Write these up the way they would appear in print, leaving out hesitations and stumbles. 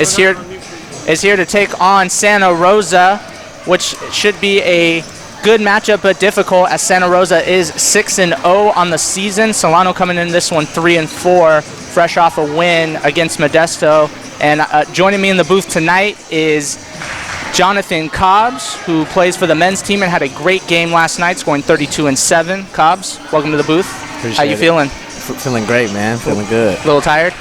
is here to take on Santa Rosa, which should be a good matchup but difficult, as Santa Rosa is 6-0 on the season. Solano coming in this one 3-4, fresh off a win against Modesto. And joining me in the booth tonight is Jonathan Cobbs, who plays for the men's team and had a great game last night, scoring 32-7. Cobbs, welcome to the booth. Appreciate How you feeling? Feeling great, man. Feeling good. A little tired?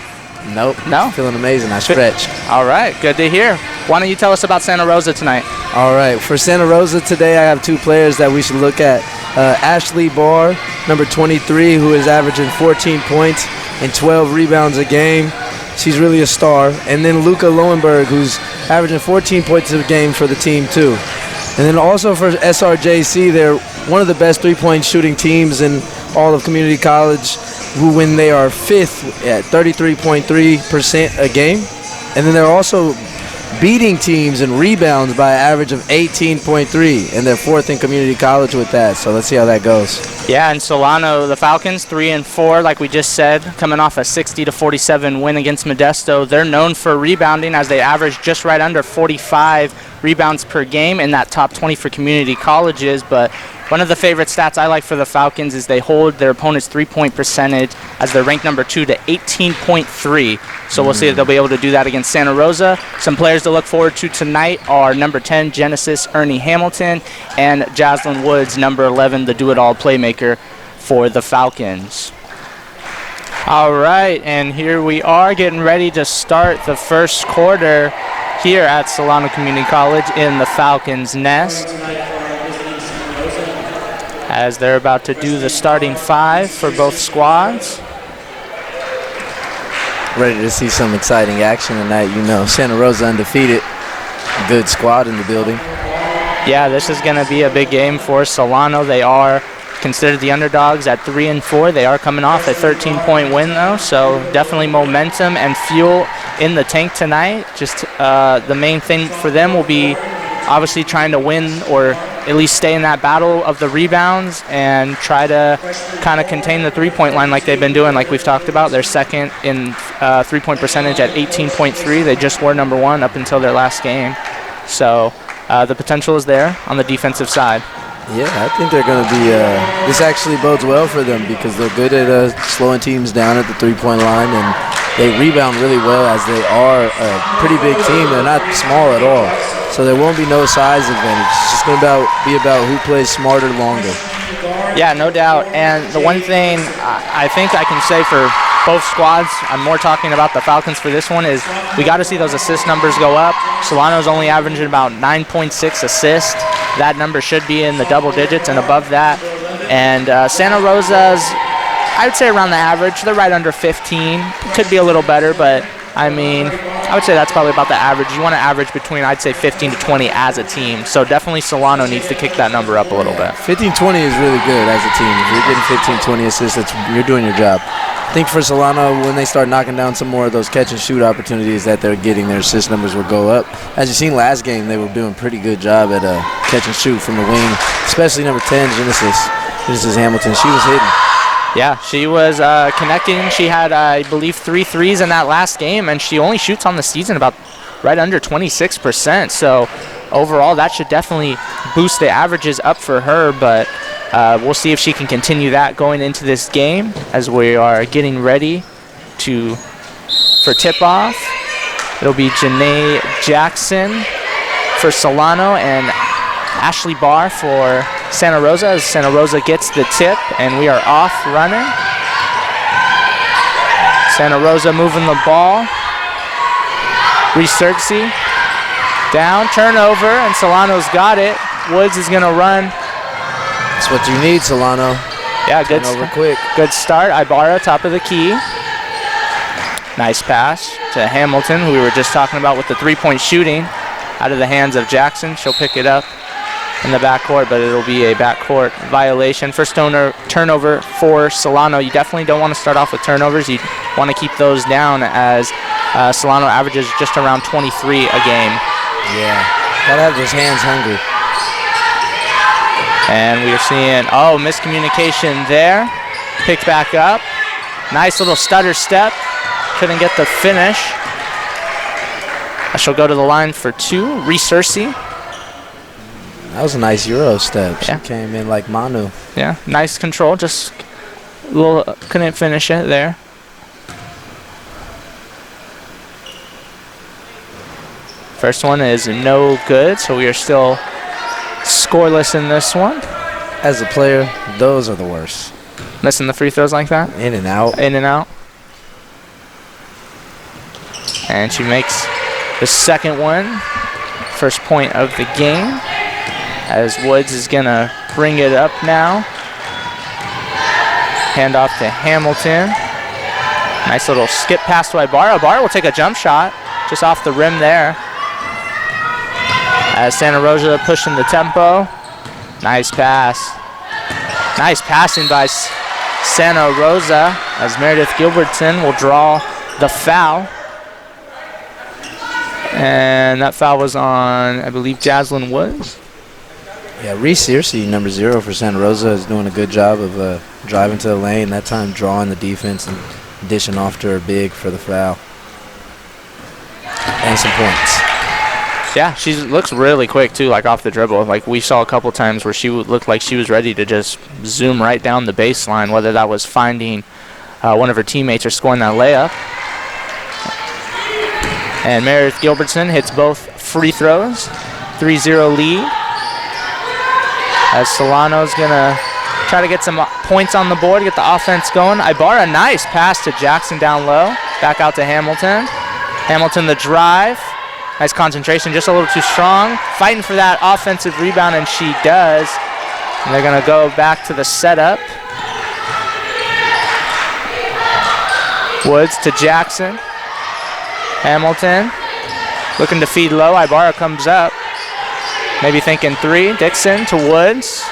Nope. No? Feeling amazing. I stretched. All right, good to hear. Why don't you tell us about Santa Rosa tonight? All right, for Santa Rosa today, I have two players that we should look at. Ashley Barr, number 23, who is averaging 14 points and 12 rebounds a game. She's really a star. And then Luca Lowenberg, who's averaging 14 points a game for the team, too. And then also for SRJC, they're one of the best three-point shooting teams in all of community college, who when they are fifth at 33.3% a game. And then they're also beating teams in rebounds by an average of 18.3, and they're fourth in community college with that. So let's see how that goes. Yeah, and Solano, the Falcons, 3-4, like we just said, coming off a 60-47 win against Modesto. They're known for rebounding, as they average just right under 45 rebounds per game in that top 20 for community colleges. But one of the favorite stats I like for the Falcons is they hold their opponent's three-point percentage, as they're ranked number 2 to 18.3. So we'll see if they'll be able to do that against Santa Rosa. Some players to look forward to tonight are number 10, Genesis Ernie Hamilton, and Jaslyn Woods, number 11, the do-it-all playmaker for the Falcons. All right, and here we are getting ready to start the first quarter here at Solano Community College in the Falcons' nest, as they're about to do the starting five for both squads. Ready to see some exciting action tonight. You know, Santa Rosa undefeated. Good squad in the building. Yeah, this is going to be a big game for Solano. They are considered the underdogs at 3-4. They are coming off a 13-point win, though, so definitely momentum and fuel in the tank tonight. Just the main thing for them will be obviously trying to win, or at least stay in that battle of the rebounds, and try to kind of contain the three-point line like they've been doing, like we've talked about. They're second in three-point percentage at 18.3. They just were number 1 up until their last game. So the potential is there on the defensive side. Yeah, I think they're going to be this actually bodes well for them, because they're good at slowing teams down at the three-point line, and they rebound really well, as they are a pretty big team. They're not small at all. So there won't be no size advantage. It's just going to be about who plays smarter longer. Yeah, no doubt. And the one thing I think I can say for both squads, I'm more talking about the Falcons for this one, is we got to see those assist numbers go up. Solano's only averaging about 9.6 assists. That number should be in the double digits and above that. And Santa Rosa's, I would say, around the average. They're right under 15. Could be a little better, but I mean, I would say that's probably about the average. You want to average between, I'd say, 15 to 20 as a team. So definitely Solano needs to kick that number up a little bit. 15-20 is really good as a team. If you're getting 15-20 assists, you're doing your job. I think for Solano, when they start knocking down some more of those catch-and-shoot opportunities that they're getting, their assist numbers will go up. As you've seen last game, they were doing a pretty good job at catch-and-shoot from the wing, especially number 10, Genesis Hamilton. She was hitting. Yeah, she was connecting. She had, I believe, 3 threes in that last game, and she only shoots on the season about right under 26%. So overall, that should definitely boost the averages up for her, but we'll see if she can continue that going into this game, as we are getting ready for tip-off. It'll be Janae Jackson for Solano and Ashley Barr for Santa Rosa, as Santa Rosa gets the tip, and we are off running. Santa Rosa moving the ball. Resurgsi down, turnover, and Solano's got it. Woods is going to run. That's what you need, Solano. Yeah, good. Turn over quick. Good start. Ibarra, top of the key. Nice pass to Hamilton, who we were just talking about with the three-point shooting, out of the hands of Jackson. She'll pick it up in the backcourt, but it'll be a backcourt violation. First turnover for Solano. You definitely don't want to start off with turnovers. You want to keep those down, as Solano averages just around 23 a game. Yeah, gotta have those hands hungry. And we are seeing, miscommunication there. Picked back up. Nice little stutter step. Couldn't get the finish. She'll go to the line for 2. Resursi. That was a nice Euro step. Yeah. She came in like Manu. Yeah, nice control. Just a little, couldn't finish it there. First one is no good, so we are still scoreless in this one. As a player, those are the worst. Missing the free throws like that? In and out. In and out. And she makes the second one. First point of the game. As Woods is going to bring it up now. Hand off to Hamilton. Nice little skip pass to Ibarra. Ibarra will take a jump shot just off the rim there. As Santa Rosa pushing the tempo. Nice pass. Nice passing by Santa Rosa as Meredith Gilbertson will draw the foul. And that foul was on, I believe, Jaslyn Woods. Yeah, Reese Searcy, number 0 for Santa Rosa, is doing a good job of driving to the lane, that time drawing the defense and dishing off to her big for the foul. And some points. Yeah, she looks really quick, too, like off the dribble. Like we saw a couple times where she looked like she was ready to just zoom right down the baseline, whether that was finding one of her teammates or scoring that layup. And Meredith Gilbertson hits both free throws. 3-0 lead. As Solano's going to try to get some points on the board, get the offense going. Ibarra, nice pass to Jackson down low. Back out to Hamilton. Hamilton the drive. Nice concentration, just a little too strong. Fighting for that offensive rebound, and she does. And they're going to go back to the setup. Woods to Jackson. Hamilton looking to feed low. Ibarra comes up. Maybe thinking 3. Dixon to Woods.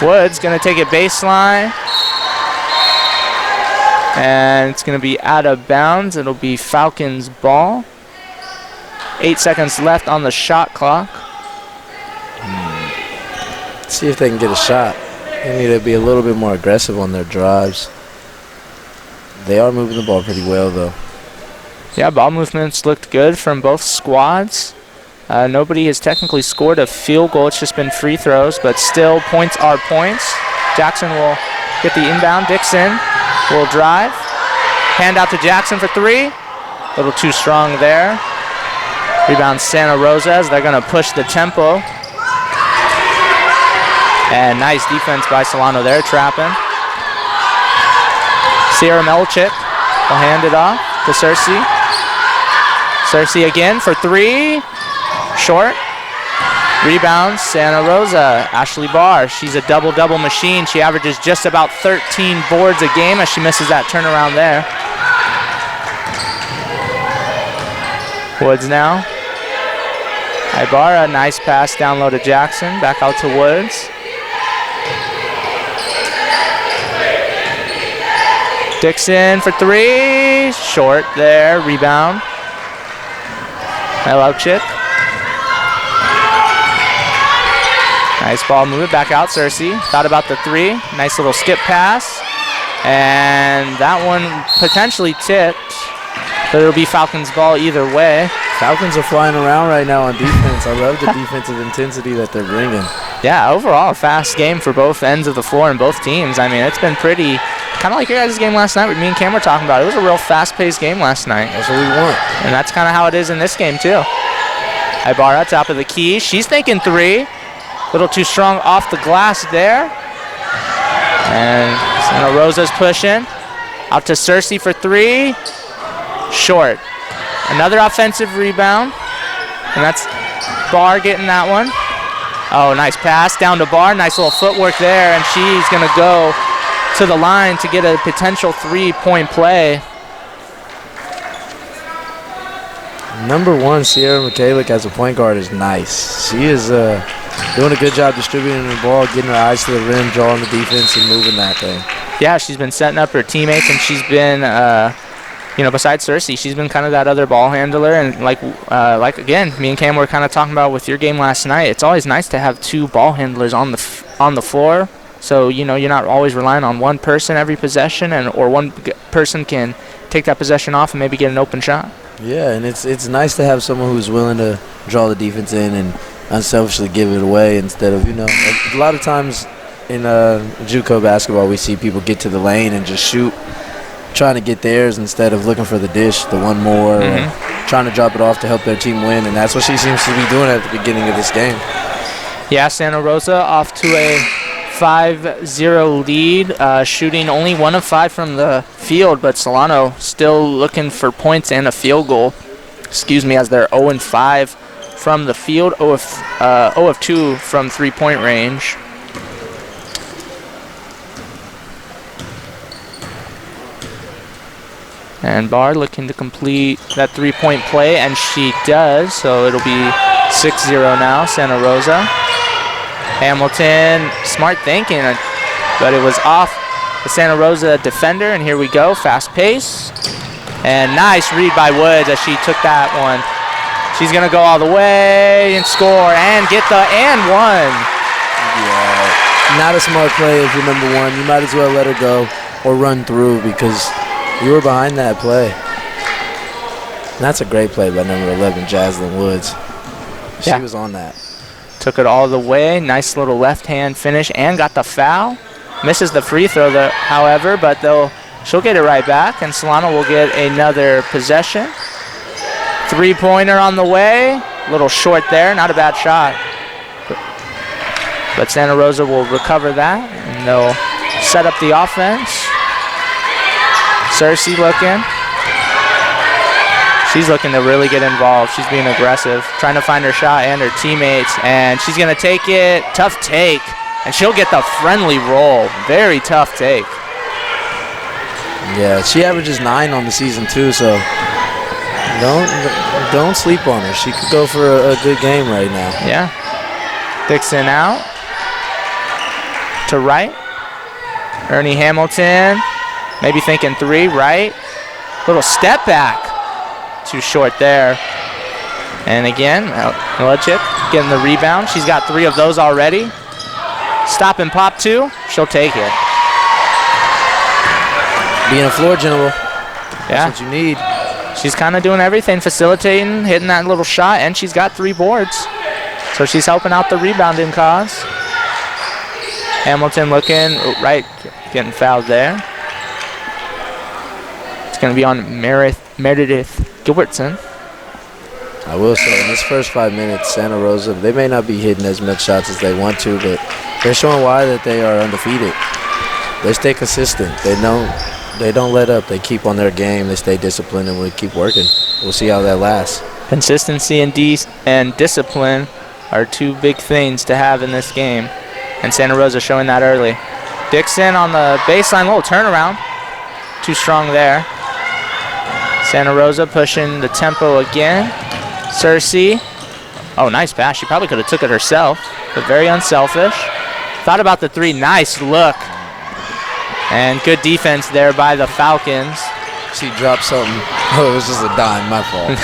Woods going to take it baseline. And it's going to be out of bounds. It'll be Falcons ball. 8 seconds left on the shot clock. See if they can get a shot. They need to be a little bit more aggressive on their drives. They are moving the ball pretty well, though. Yeah, ball movements looked good from both squads. Nobody has technically scored a field goal. It's just been free throws, but still points are points. Jackson will get the inbound. Dixon will drive. Hand out to Jackson for 3. A little too strong there. Rebound Santa Rosa as they're going to push the tempo. And nice defense by Solano there, trapping. Sierra Melchik will hand it off to Cersei. Cersei again for 3. Short. Rebound Santa Rosa. Ashley Barr, she's a double-double machine. She averages just about 13 boards a game as she misses that turnaround there. Woods now. Ibarra, nice pass down low to Jackson. Back out to Woods. Dixon for 3. Short there. Rebound. Melchik. Nice ball movement. Back out, Cersei. Thought about the 3. Nice little skip pass. And that one potentially tipped. But it'll be Falcons ball either way. Falcons are flying around right now on defense. I love the defensive intensity that they're bringing. Yeah, overall a fast game for both ends of the floor and both teams. I mean, it's been pretty, kind of like your guys' game last night with me and Cam were talking about. It was a real fast-paced game last night. That's what we want. And that's kind of how it is in this game, too. Ibarra, top of the key. She's thinking 3. Little too strong off the glass there. And Santa Rosa's pushing. Out to Cersei for 3. Short. Another offensive rebound. And that's Barr getting that one. Oh, nice pass down to Barr. Nice little footwork there. And she's going to go to the line to get a potential 3-point play. Number 1, Sierra Michalik as a point guard is nice. She is doing a good job distributing the ball, getting her eyes to the rim, drawing the defense, and moving that thing. Yeah, she's been setting up her teammates, and she's been, besides Cersei, she's been kind of that other ball handler. And like again, me and Cam were kind of talking about with your game last night. It's always nice to have 2 ball handlers on the floor. So you're not always relying on one person every possession, or one person can take that possession off and maybe get an open shot. Yeah, and it's nice to have someone who's willing to draw the defense in and unselfishly give it away instead of, a lot of times in JUCO basketball we see people get to the lane and just shoot, trying to get theirs instead of looking for the dish, the one more, or trying to drop it off to help their team win, and that's what she seems to be doing at the beginning of this game. Yeah, Santa Rosa off to a 5-0 lead, shooting only 1 of 5 from the field, but Solano still looking for points and a field goal. As they're 0-5 from the field, 0 of 2 from three-point range. And Barr looking to complete that three-point play, and she does, so it'll be 6-0 now, Santa Rosa. Hamilton, smart thinking, but it was off the Santa Rosa defender, and here we go, fast pace. And nice read by Woods as she took that one. She's going to go all the way and score and get the and one. Yeah, not a smart play if you're number one. You might as well let her go or run through because you were behind that play. And that's a great play by number 11, Jaslyn Woods. She was on that. Took it all the way. Nice little left-hand finish and got the foul. Misses the free throw, however, but she'll get it right back, and Solano will get another possession. Three-pointer on the way. A little short there. Not a bad shot. But Santa Rosa will recover that, and they'll set up the offense. Cersei looking. She's looking to really get involved. She's being aggressive, trying to find her shot and her teammates, and she's going to take it. Tough take, and she'll get the friendly roll. Very tough take. Yeah, she averages 9 on the season too, so don't sleep on her. She could go for a good game right now. Yeah. Dixon out to right. Ernie Hamilton, maybe thinking 3, right. Little step back. Too short there. And again, Milicic getting the rebound. She's got 3 of those already. Stop and pop 2. She'll take it. Being a floor general. Yeah. That's what you need. She's kind of doing everything, facilitating, hitting that little shot, and she's got 3 boards. So she's helping out the rebounding cause. Hamilton looking right, getting fouled there. It's going to be on Meredith Gilbertson. I will say, in this first 5 minutes, Santa Rosa, they may not be hitting as much shots as they want to, but they're showing why that they are undefeated. They stay consistent. They don't let up. They keep on their game. They stay disciplined, and we keep working. We'll see how that lasts. Consistency and discipline are 2 big things to have in this game, and Santa Rosa showing that early. Dixon on the baseline, little turnaround. Too strong there. Santa Rosa pushing the tempo again. Cersei. Oh, nice pass. She probably could have took it herself, but very unselfish. Thought about the 3. Nice look. And good defense there by the Falcons. She dropped something. Oh, it was just a dime. My fault.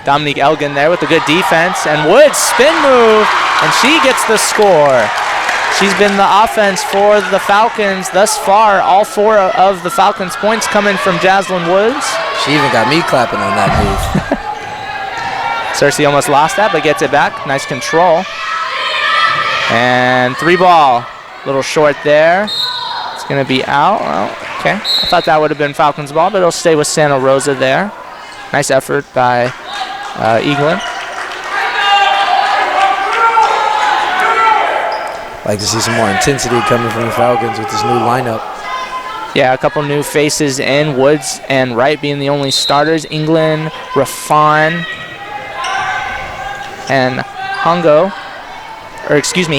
Dominique Elgin there with a good defense. And Woods spin move, and she gets the score. She's been the offense for the Falcons thus far. All 4 of the Falcons' points coming from Jaslyn Woods. She even got me clapping on that move. Cersei almost lost that, but gets it back. Nice control. And 3 ball. Little short there. It's going to be out. Oh, okay. I thought that would have been Falcons ball, but it'll stay with Santa Rosa there. Nice effort by Eaglin. Like to see some more intensity coming from the Falcons with this new lineup. Yeah, a couple new faces in. Woods and Wright being the only starters. England, Raffan, and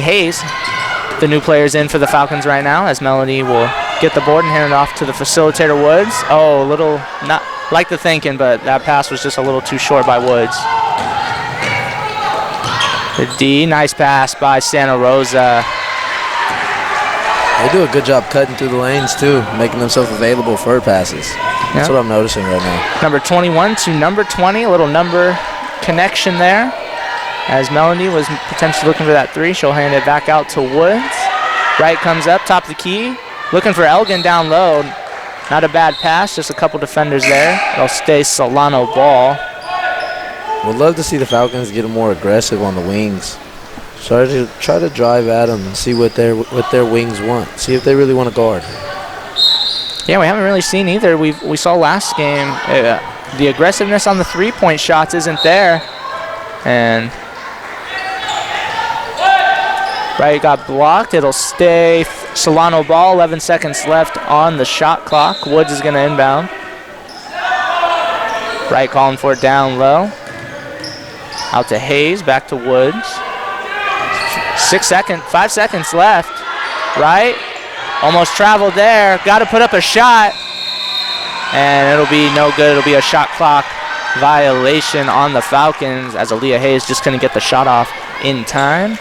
Hayes, the new players in for the Falcons right now, as Melanie will get the board and hand it off to the facilitator, Woods. Oh, a little, not like the thinking, but that pass was just a little too short by Woods. The D, nice pass by Santa Rosa. They do a good job cutting through the lanes, too, making themselves available for passes. That's what I'm noticing right now. Number 21 to number 20, a little number connection there. As Melanie was potentially looking for that 3, she'll hand it back out to Woods. Wright comes up, top of the key, looking for Elgin down low. Not a bad pass, just a couple defenders there. It'll stay Solano ball. Would love to see the Falcons get more aggressive on the wings. Try to drive at them and see what their wings want. See if they really want to guard. Yeah, we haven't really seen either. We saw last game the aggressiveness on the three-point shots isn't there, and right got blocked. It'll stay Solano ball. 11 seconds left on the shot clock. Woods is going to inbound. Right calling for it down low. Out to Hayes, back to Woods. 5 seconds left. Right, almost traveled there. Got to put up a shot, and it'll be no good. It'll be a shot clock violation on the Falcons as Aaliyah Hayes just couldn't get the shot off in time.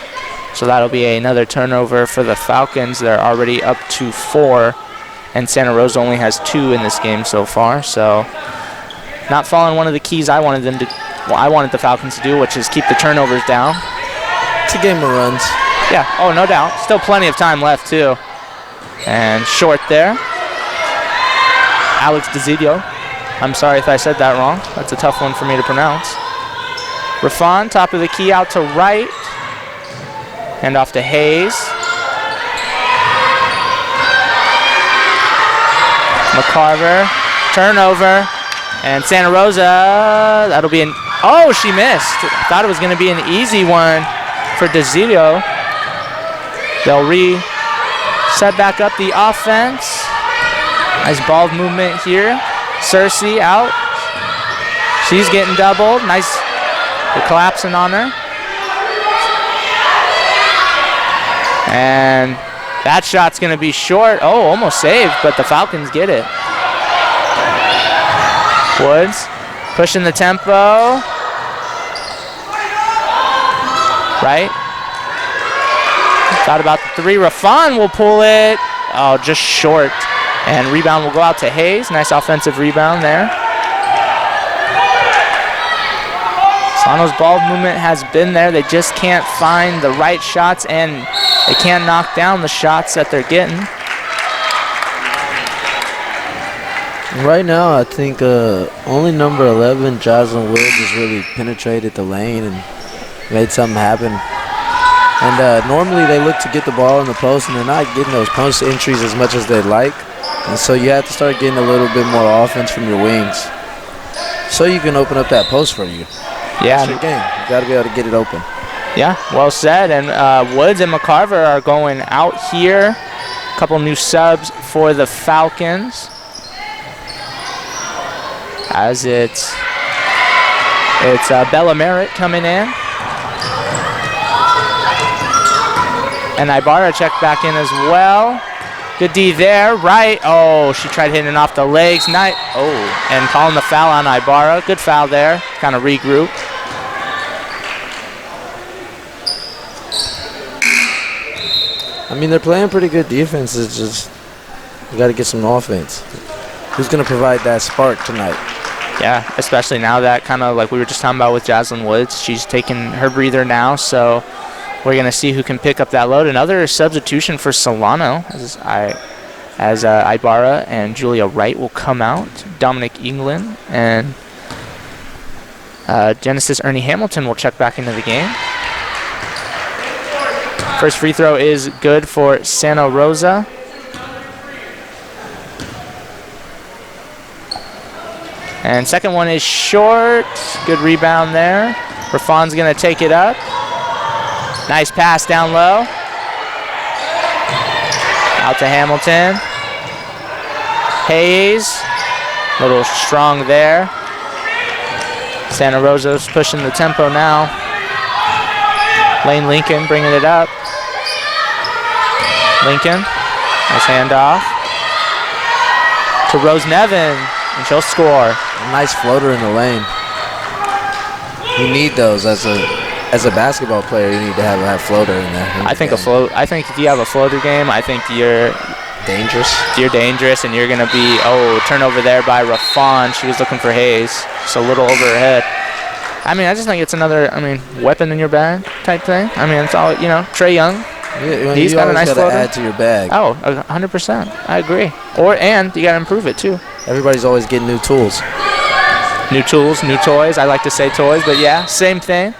So that'll be another turnover for the Falcons. They're already up to 4, and Santa Rosa only has 2 in this game so far. So not following one of the keys I wanted the Falcons to do, which is keep the turnovers down. It's a game of runs. Yeah, oh, no doubt. Still plenty of time left, too. And short there. Alex Desidio. I'm sorry if I said that wrong. That's a tough one for me to pronounce. Rafan, top of the key, out to right. Hand off to Hayes. McCarver, turnover. And Santa Rosa, that'll be oh, she missed. Thought it was going to be an easy one for Desidio. They'll set back up the offense. Nice ball movement here. Cersei out. She's getting doubled. Nice. They're collapsing on her. And that shot's going to be short. Oh, almost saved, but the Falcons get it. Woods pushing the tempo. Right. Thought about the 3. Rafan will pull it. Oh, just short. And rebound will go out to Hayes. Nice offensive rebound there. Solano's ball movement has been there. They just can't find the right shots, and they can't knock down the shots that they're getting. Right now, I think only number 11, Jocelyn Woods, has really penetrated the lane and made something happen. And normally they look to get the ball in the post, and they're not getting those post entries as much as they'd like. And so you have to start getting a little bit more offense from your wings so you can open up that post for you. Yeah. That's your game. You got to be able to get it open. Yeah, well said. And Woods and McCarver are going out here. A couple new subs for the Falcons. As it's Bella Merritt coming in. And Ibarra checked back in as well. Good D there, right. Oh, she tried hitting it off the legs. Oh, and calling the foul on Ibarra. Good foul there. Kind of regroup. I mean, they're playing pretty good defense. It's just you got to get some offense. Who's going to provide that spark tonight? Yeah, especially now that kind of like we were just talking about with Jocelyn Woods. She's taking her breather now, so we're going to see who can pick up that load. Another substitution for Solano as Ibarra and Julia Wright will come out. Dominic England and Genesis Ernie Hamilton will check back into the game. First free throw is good for Santa Rosa. And second one is short. Good rebound there. Rafon's going to take it up. Nice pass down low. Out to Hamilton. Hayes. A little strong there. Santa Rosa's pushing the tempo now. Lane Lincoln bringing it up. Lincoln. Nice handoff. To Rose Nevin. And she'll score. A nice floater in the lane. You need those as a basketball player. You need to have a floater in there. I think if you have a floater game, I think you're dangerous. You're dangerous, and you're gonna be turnover there by Rafan. She was looking for Hayes, just a little over her head. I mean, I just think it's another weapon in your bag type thing. I mean, it's all Trey Young Yeah, He's got a nice floater. floater. Add to your bag. Oh, 100%. I agree. And you got to improve it too. Everybody's always getting new tools. New tools, new toys. I like to say toys, but yeah, same thing.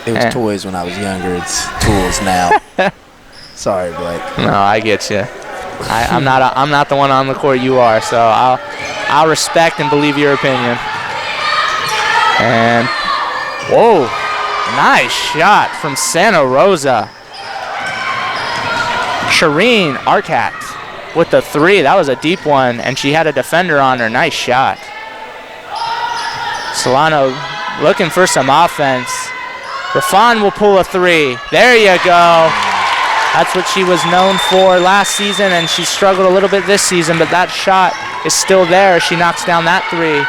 It was toys when I was younger. It's tools now. Sorry, Blake. No, I get you. I'm not the one on the court. You are, so I'll respect and believe your opinion. And whoa, nice shot from Santa Rosa. Shireen Arkat with the 3. That was a deep one, and she had a defender on her. Nice shot. Solano looking for some offense. Rafan will pull a 3. There you go. That's what she was known for last season, and she struggled a little bit this season, but that shot is still there. She knocks down that 3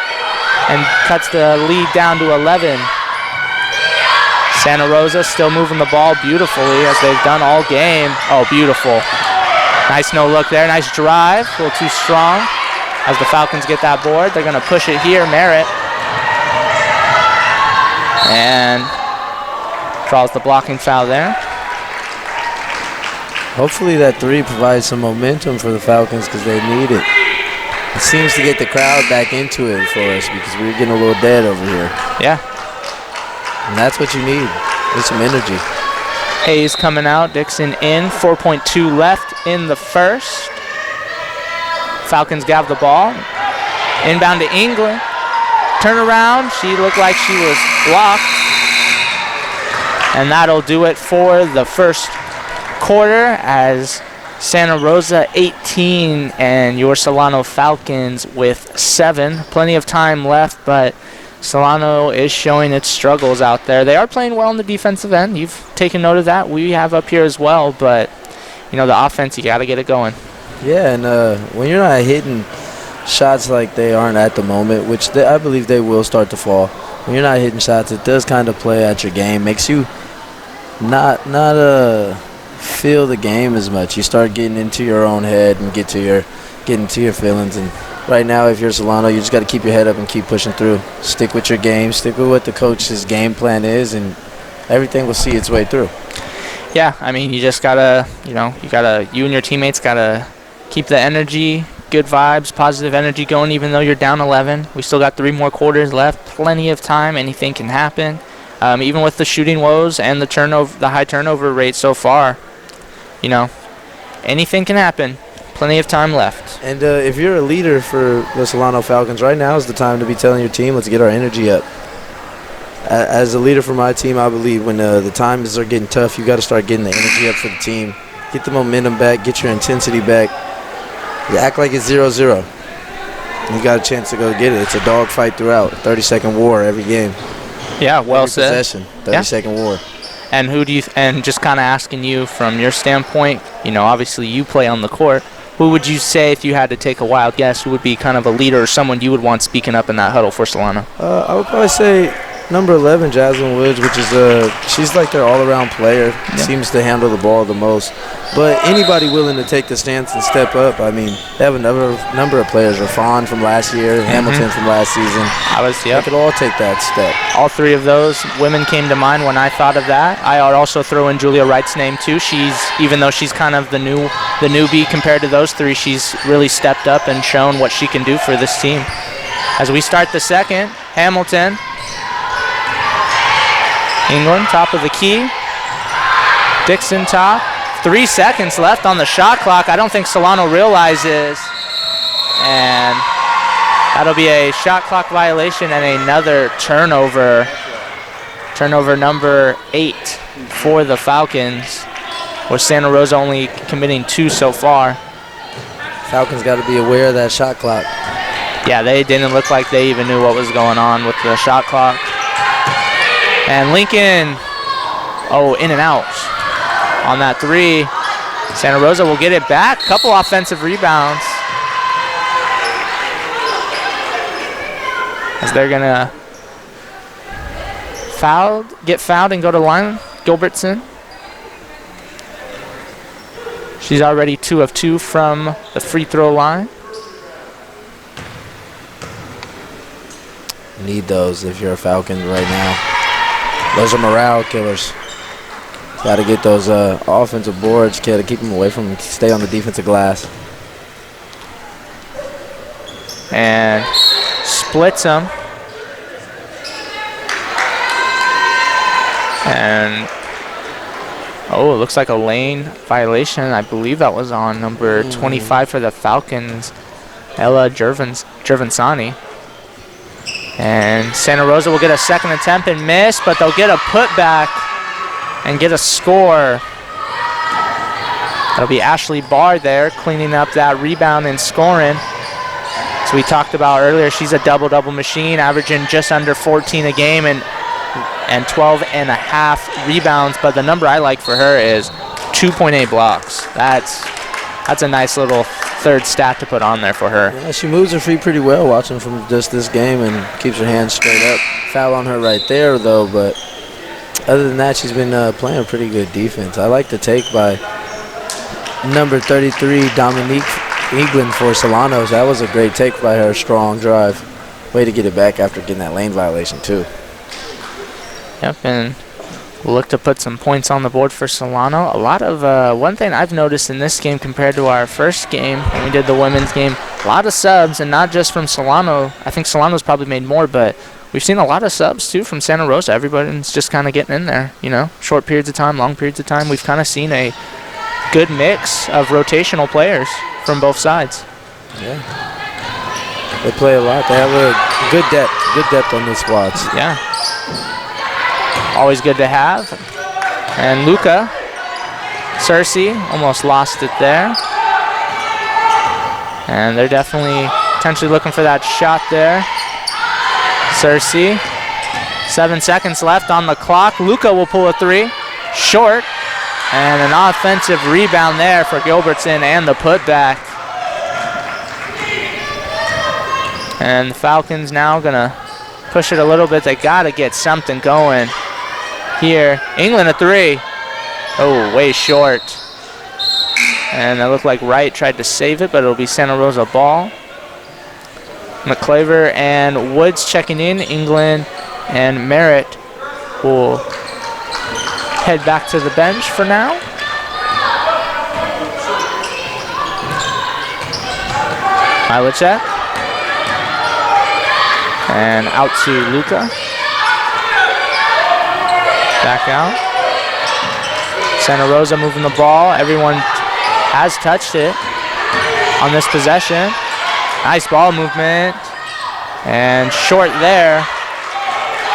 and cuts the lead down to 11. Santa Rosa still moving the ball beautifully as they've done all game. Oh, beautiful. Nice no look there. Nice drive. A little too strong. As the Falcons get that board, they're going to push it here. Merritt. And draws the blocking foul there. Hopefully that 3 provides some momentum for the Falcons because they need it. It seems to get the crowd back into it for us because we're getting a little dead over here. Yeah. And that's what you need. Need some energy. Hayes coming out, Dixon in. 4.2 left in the first. Falcons grab the ball. Inbound to England. Turn around. She looked like she was blocked. And that'll do it for the first quarter as Santa Rosa 18 and your Solano Falcons with 7. Plenty of time left, but Solano is showing its struggles out there. They are playing well in the defensive end. You've taken note of that. We have up here as well, but you know, the offense, you got to get it going. Yeah, and when you're not hitting shots like they aren't at the moment, which I believe they will start to fall, when you're not hitting shots, it does kind of play at your game. Makes you not feel the game as much. You start getting into your own head and get into your feelings. And right now, if you're Solano, you just got to keep your head up and keep pushing through. Stick with your game. Stick with what the coach's game plan is, and everything will see its way through. Yeah, I mean, you just gotta, you and your teammates gotta keep the energy, good vibes, positive energy going. Even though you're down 11, we still got 3 more quarters left. Plenty of time. Anything can happen. Even with the shooting woes and the high turnover rate so far, anything can happen. Plenty of time left. And if you're a leader for the Solano Falcons, right now is the time to be telling your team, let's get our energy up. As a leader for my team, I believe when the times are getting tough, you got to start getting the energy up for the team. Get the momentum back. Get your intensity back. You act like it's 0-0. You got a chance to go get it. It's a dogfight throughout. 30-second war every game. Yeah, well every said. Possession, 30-second war. And and just kind of asking you from your standpoint, obviously you play on the court. Who would you say, if you had to take a wild guess, who would be kind of a leader or someone you would want speaking up in that huddle for Solano? I would probably say number 11, Jasmine Woods, which is she's like their all-around player. Yeah. Seems to handle the ball the most. But anybody willing to take the stance and step up, I mean, they have a number of players. Rafan from last year, Hamilton from last season. They could all take that step. All 3 of those women came to mind when I thought of that. I would also throw in Julia Wright's name too. Even though she's kind of the newbie compared to those 3, she's really stepped up and shown what she can do for this team. As we start the second, Hamilton. England, top of the key. Dixon top. 3 seconds left on the shot clock. I don't think Solano realizes. And that'll be a shot clock violation and another turnover. Turnover number 8 for the Falcons, with Santa Rosa only committing 2 so far. Falcons got to be aware of that shot clock. Yeah, they didn't look like they even knew what was going on with the shot clock. And Lincoln, in and out on that 3. Santa Rosa will get it back. Couple offensive rebounds. As they're going to get fouled and go to line. Gilbertson. She's already 2 of 2 from the free throw line. Need those if you're a Falcon right now. Those are morale killers. Got to get those offensive boards, kid, to keep them away from, stay on the defensive glass. And splits them. And, oh, it looks like a lane violation. I believe that was on number 25 for the Falcons, Ella Gervansani. And Santa Rosa will get a second attempt and miss, but they'll get a putback and get a score. That'll be Ashley Barr there cleaning up that rebound and scoring. So we talked about earlier, she's a double-double machine, averaging just under 14 a game and 12 and a half rebounds. But the number I like for her is 2.8 blocks. That's a nice little third stat to put on there for her. Yeah, she moves her feet pretty well watching from just this game and keeps her hands straight up. Foul on her right there, though, but other than that, she's been playing pretty good defense. I like the take by number 33, Dominique England for Solano's. That was a great take by her, strong drive. Way to get it back after getting that lane violation, too. Yep, and we'll look to put some points on the board for Solano. A lot of, one thing I've noticed in this game compared to our first game when we did the women's game, a lot of subs, and not just from Solano. I think Solano's probably made more, but we've seen a lot of subs, too, from Santa Rosa. Everybody's just kind of getting in there, you know, short periods of time, long periods of time. We've kind of seen a good mix of rotational players from both sides. Yeah. They play a lot. They have a good depth on these squads. Yeah. Always good to have. And Luca Cersei almost lost it there. And they're definitely potentially looking for that shot there. Cersei, 7 seconds left on the clock. Luca will pull a three, short, and an offensive rebound there for Gilbertson and the putback. And the Falcons now gonna push it a little bit. They gotta get something going here. England a three. Oh, way short. And it looked like Wright tried to save it, but it'll be Santa Rosa ball. McClaver and Woods checking in. England and Merritt will head back to the bench for now. Milicek. And out to Luca. Back out. Santa Rosa moving the ball. Everyone has touched it on this possession. Nice ball movement. And short there.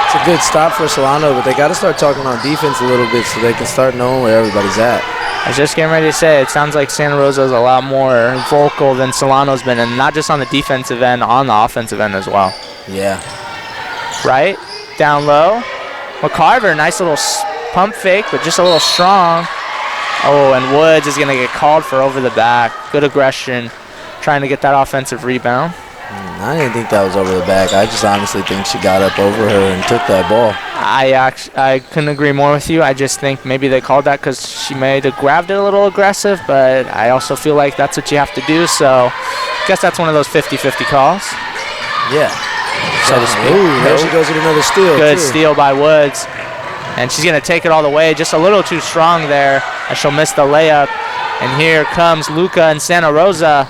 It's a good stop for Solano, but they got to start talking on defense a little bit so they can start knowing where everybody's at. I was just getting ready to say, it sounds like Santa Rosa is a lot more vocal than Solano's been, and not just on the defensive end, on the offensive end as well. Yeah. Right, down low. McCarver, nice little pump fake, but just a little strong. Oh, and Woods is going to get called for over the back. Good aggression, trying to get that offensive rebound. I didn't think that was over the back. I just honestly think she got up over her and took that ball. I couldn't agree more with you. I just think maybe they called that because she may have grabbed it a little aggressive, but I also feel like that's what you have to do. So I guess that's one of those 50-50 calls. Yeah. So to speak. Ooh, there she goes with another steal. Good steal by Woods. And she's going to take it all the way. Just a little too strong there as she'll miss the layup. And here comes Luca and Santa Rosa.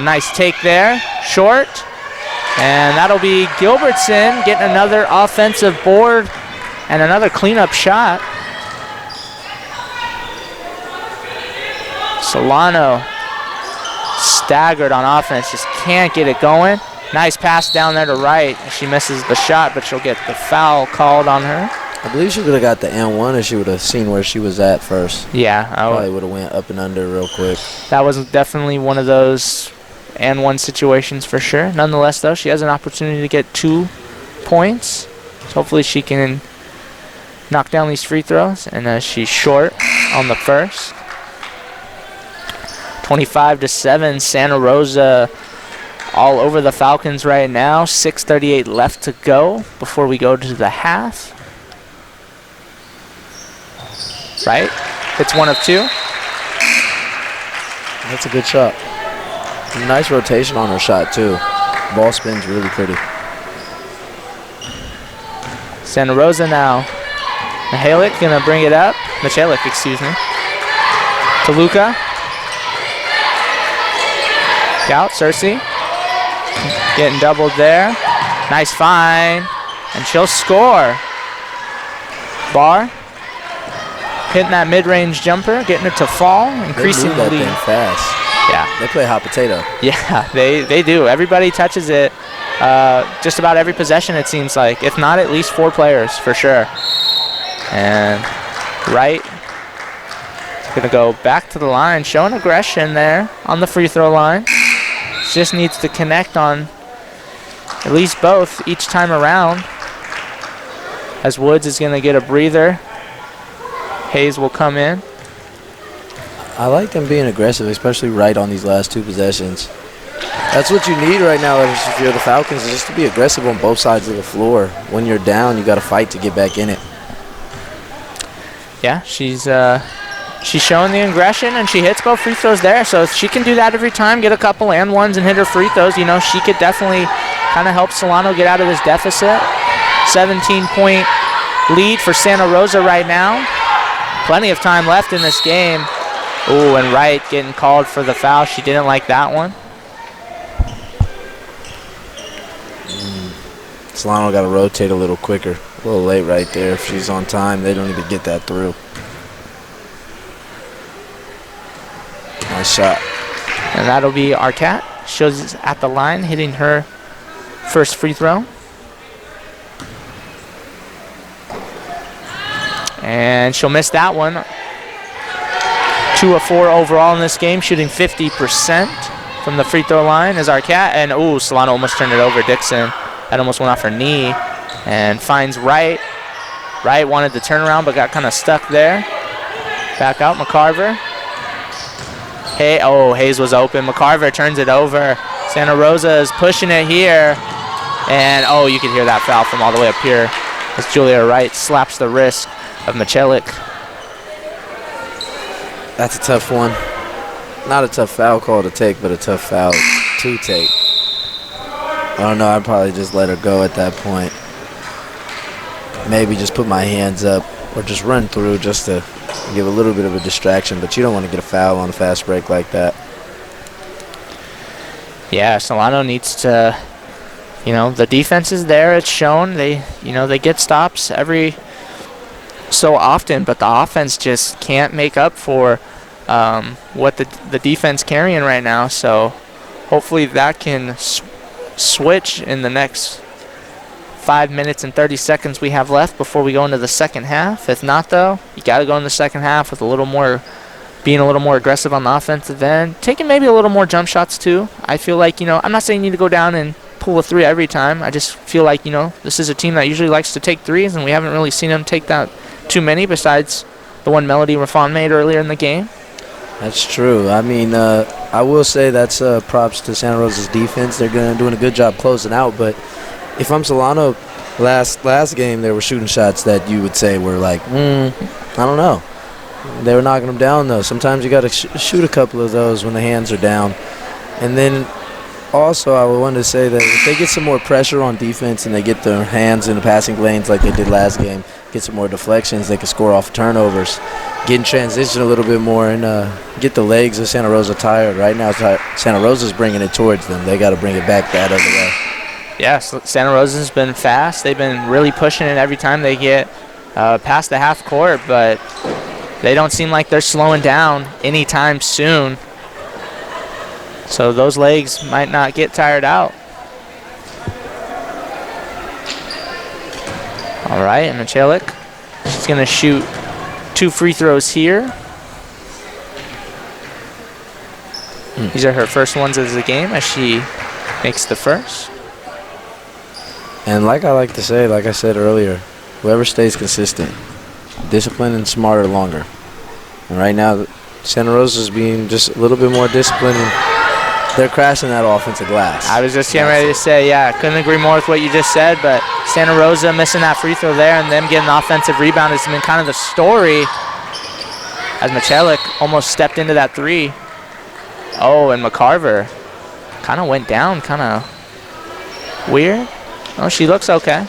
Nice take there. Short. And that'll be Gilbertson getting another offensive board and another cleanup shot. Solano staggered on offense. Just can't get it going. Nice pass down there to Wright. She misses the shot, but she'll get the foul called on her. I believe she would have got the N1 if she would have seen where she was at first. Yeah. Probably would have went up and under real quick. That was definitely one of those N1 situations for sure. Nonetheless, though, she has an opportunity to get 2 points. So hopefully she can knock down these free throws. And she's short on the first. 25-7, Santa Rosa all over the Falcons right now. 6:38 left to go before we go to the half. Right? It's 1 of 2. That's a good shot. Nice rotation on her shot, too. Ball spins really pretty. Santa Rosa now. Michalik gonna bring it up. Michalik, excuse me. To Luca. Out, Cersei. Getting doubled there. Nice find. And she'll score. Barr. Hitting that mid-range jumper, getting it to fall, increasing the lead. They move that thing fast. Yeah. They play hot potato. Yeah, they do. Everybody touches it just about every possession, it seems like. If not, at least 4 players for sure. And Wright is going to go back to the line, showing aggression there on the free throw line. Just needs to connect on at least both each time around. As Woods is going to get a breather. Hayes will come in. I like them being aggressive, especially right on these last 2 possessions. That's what you need right now if you're the Falcons, is just to be aggressive on both sides of the floor. When you're down, you got to fight to get back in it. Yeah, she's showing the aggression, and she hits both free throws there. So if she can do that every time, get a couple and ones and hit her free throws, you know, she could definitely kind of help Solano get out of this deficit. 17-point lead for Santa Rosa right now. Plenty of time left in this game. Ooh, and Wright getting called for the foul. She didn't like that one. Solano got to rotate a little quicker. A little late right there. If she's on time, they don't even get that through. Nice shot. And that'll be Arquette. Shows at the line, hitting her first free throw. And she'll miss that one. 2 of 4 overall in this game, shooting 50% from the free throw line is Arquette. And ooh, Solano almost turned it over. Dixon, that almost went off her knee. And finds Wright. Wright wanted to turn around but got kind of stuck there. Back out, McCarver. Hey, oh, Hayes was open. McCarver turns it over. Santa Rosa is pushing it here. And oh, you can hear that foul from all the way up here as Julia Wright slaps the wrist of Michalik. That's a tough one. Not a tough foul call to take, but a tough foul to take. I don't know, I'd probably just let her go at that point. Maybe just put my hands up or just run through just to give a little bit of a distraction, but you don't want to get a foul on a fast break like that. Yeah, Solano needs to, you know, the defense is there, it's shown. They get stops every so often, but the offense just can't make up for what the defense carrying right now. So hopefully that can switch in the next 5 minutes and 30 seconds we have left before we go into the second half. If not, though, you got to go in the second half with being a little more aggressive on the offensive end, taking maybe a little more jump shots too. I feel like, you know, I'm not saying you need to go down and pull a 3 every time. I just feel like, you know, this is a team that usually likes to take 3s, and we haven't really seen them take that too many besides the one Melody Raffon made earlier in the game. That's true. I mean, I will say that's props to Santa Rosa's defense. They're doing a good job closing out, but if I'm Solano, last game they were shooting shots that you would say were like, I don't know. They were knocking them down, though. Sometimes you got to shoot a couple of those when the hands are down. And then also I wanted to say that if they get some more pressure on defense and they get their hands in the passing lanes like they did last game, get some more deflections, they can score off turnovers, get in transition a little bit more, and get the legs of Santa Rosa tired. Right now Santa Rosa's bringing it towards them. They got to bring it back that other way. Yeah, Santa Rosa's been fast. They've been really pushing it every time they get past the half court, but they don't seem like they're slowing down anytime soon. So those legs might not get tired out. All right, and Michalik, she's going to shoot 2 free throws here. These are her first ones of the game as she makes the first. And like I like to say, like I said earlier, whoever stays consistent, disciplined and smarter longer. And right now, Santa Rosa's being just a little bit more disciplined, and they're crashing that offensive glass. I was just getting ready to say, yeah, couldn't agree more with what you just said, but Santa Rosa missing that free throw there and them getting the offensive rebound has been kind of the story as Michalik almost stepped into that 3. Oh, and McCarver kind of went down, kind of weird. Oh, she looks okay.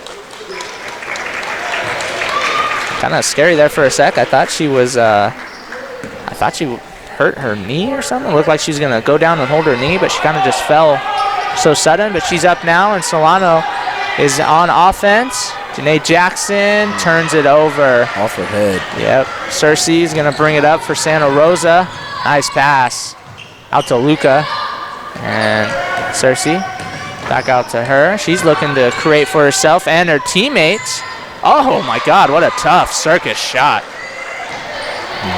kind of scary there for a sec. I thought she was, I thought she hurt her knee or something. It looked like she was going to go down and hold her knee, but she kind of just fell so sudden. But she's up now, and Solano is on offense. Janae Jackson turns it over. Off her head. Yep. Cersei is going to bring it up for Santa Rosa. Nice pass out to Luca. And Cersei back out to her. She's looking to create for herself and her teammates. Oh, my God. What a tough circus shot.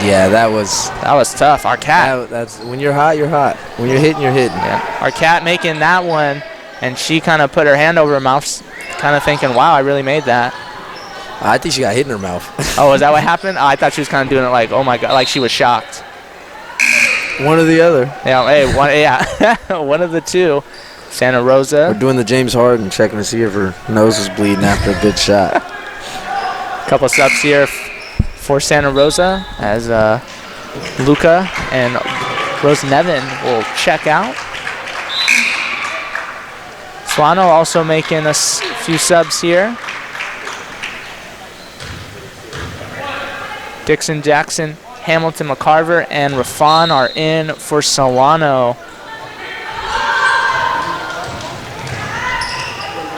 Yeah, that was tough. Arquette. That's when you're hot, you're hot. When you're hitting, you're hitting. Yeah. Arquette making that one, and she kind of put her hand over her mouth, kind of thinking, wow, I really made that. I think she got hit in her mouth. Oh, is that what happened? Oh, I thought she was kind of doing it like, oh, my God, like she was shocked. One or the other. Yeah, hey, one of the two. Santa Rosa. We're doing the James Harden, checking to see if her nose is bleeding after a good shot. Couple subs here for Santa Rosa as Luca and Rose Nevin will check out. Solano also making a few subs here. Dixon, Jackson, Hamilton, McCarver, and Rafan are in for Solano.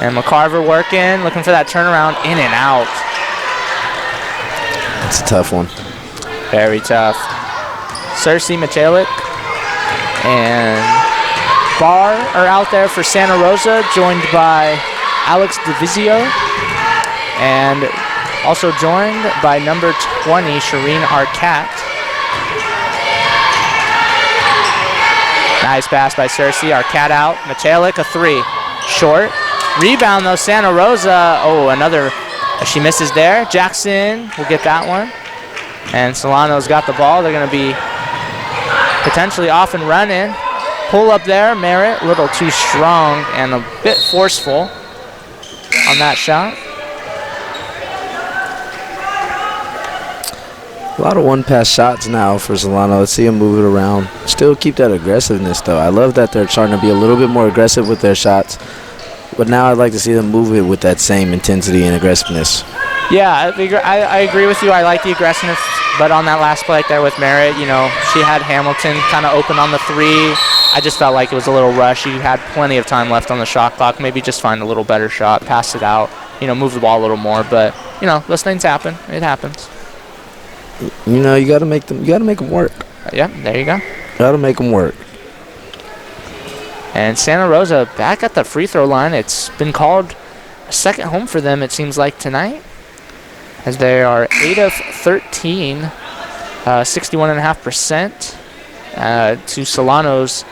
And McCarver working, looking for that turnaround, in and out. It's a tough one. Very tough. Cersei Michalik and Barr are out there for Santa Rosa, joined by Alex DeVizio, and also joined by number 20, Shireen Arquette. Nice pass by Cersei. Arquette out. Michalik, a three. Short. Rebound, though, Santa Rosa. Oh, another. She misses there. Jackson will get that one. And Solano's got the ball. They're going to be potentially off and running. Pull up there. Merritt, a little too strong and a bit forceful on that shot. A lot of one-pass shots now for Solano. Let's see them move it around. Still keep that aggressiveness, though. I love that they're trying to be a little bit more aggressive with their shots. But now I'd like to see them move it with that same intensity and aggressiveness. Yeah, I agree with you. I like the aggressiveness. But on that last play there with Merritt, you know, she had Hamilton kind of open on the three. I just felt like it was a little rush. You had plenty of time left on the shot clock. Maybe just find a little better shot, pass it out, you know, move the ball a little more. But, you know, those things happen. It happens. You know, you got to make them work. Yeah, there you go. Got to make them work. And Santa Rosa back at the free throw line. It's been called a second home for them, it seems like, tonight, as they are 8 of 13, 61.5%, to Solano's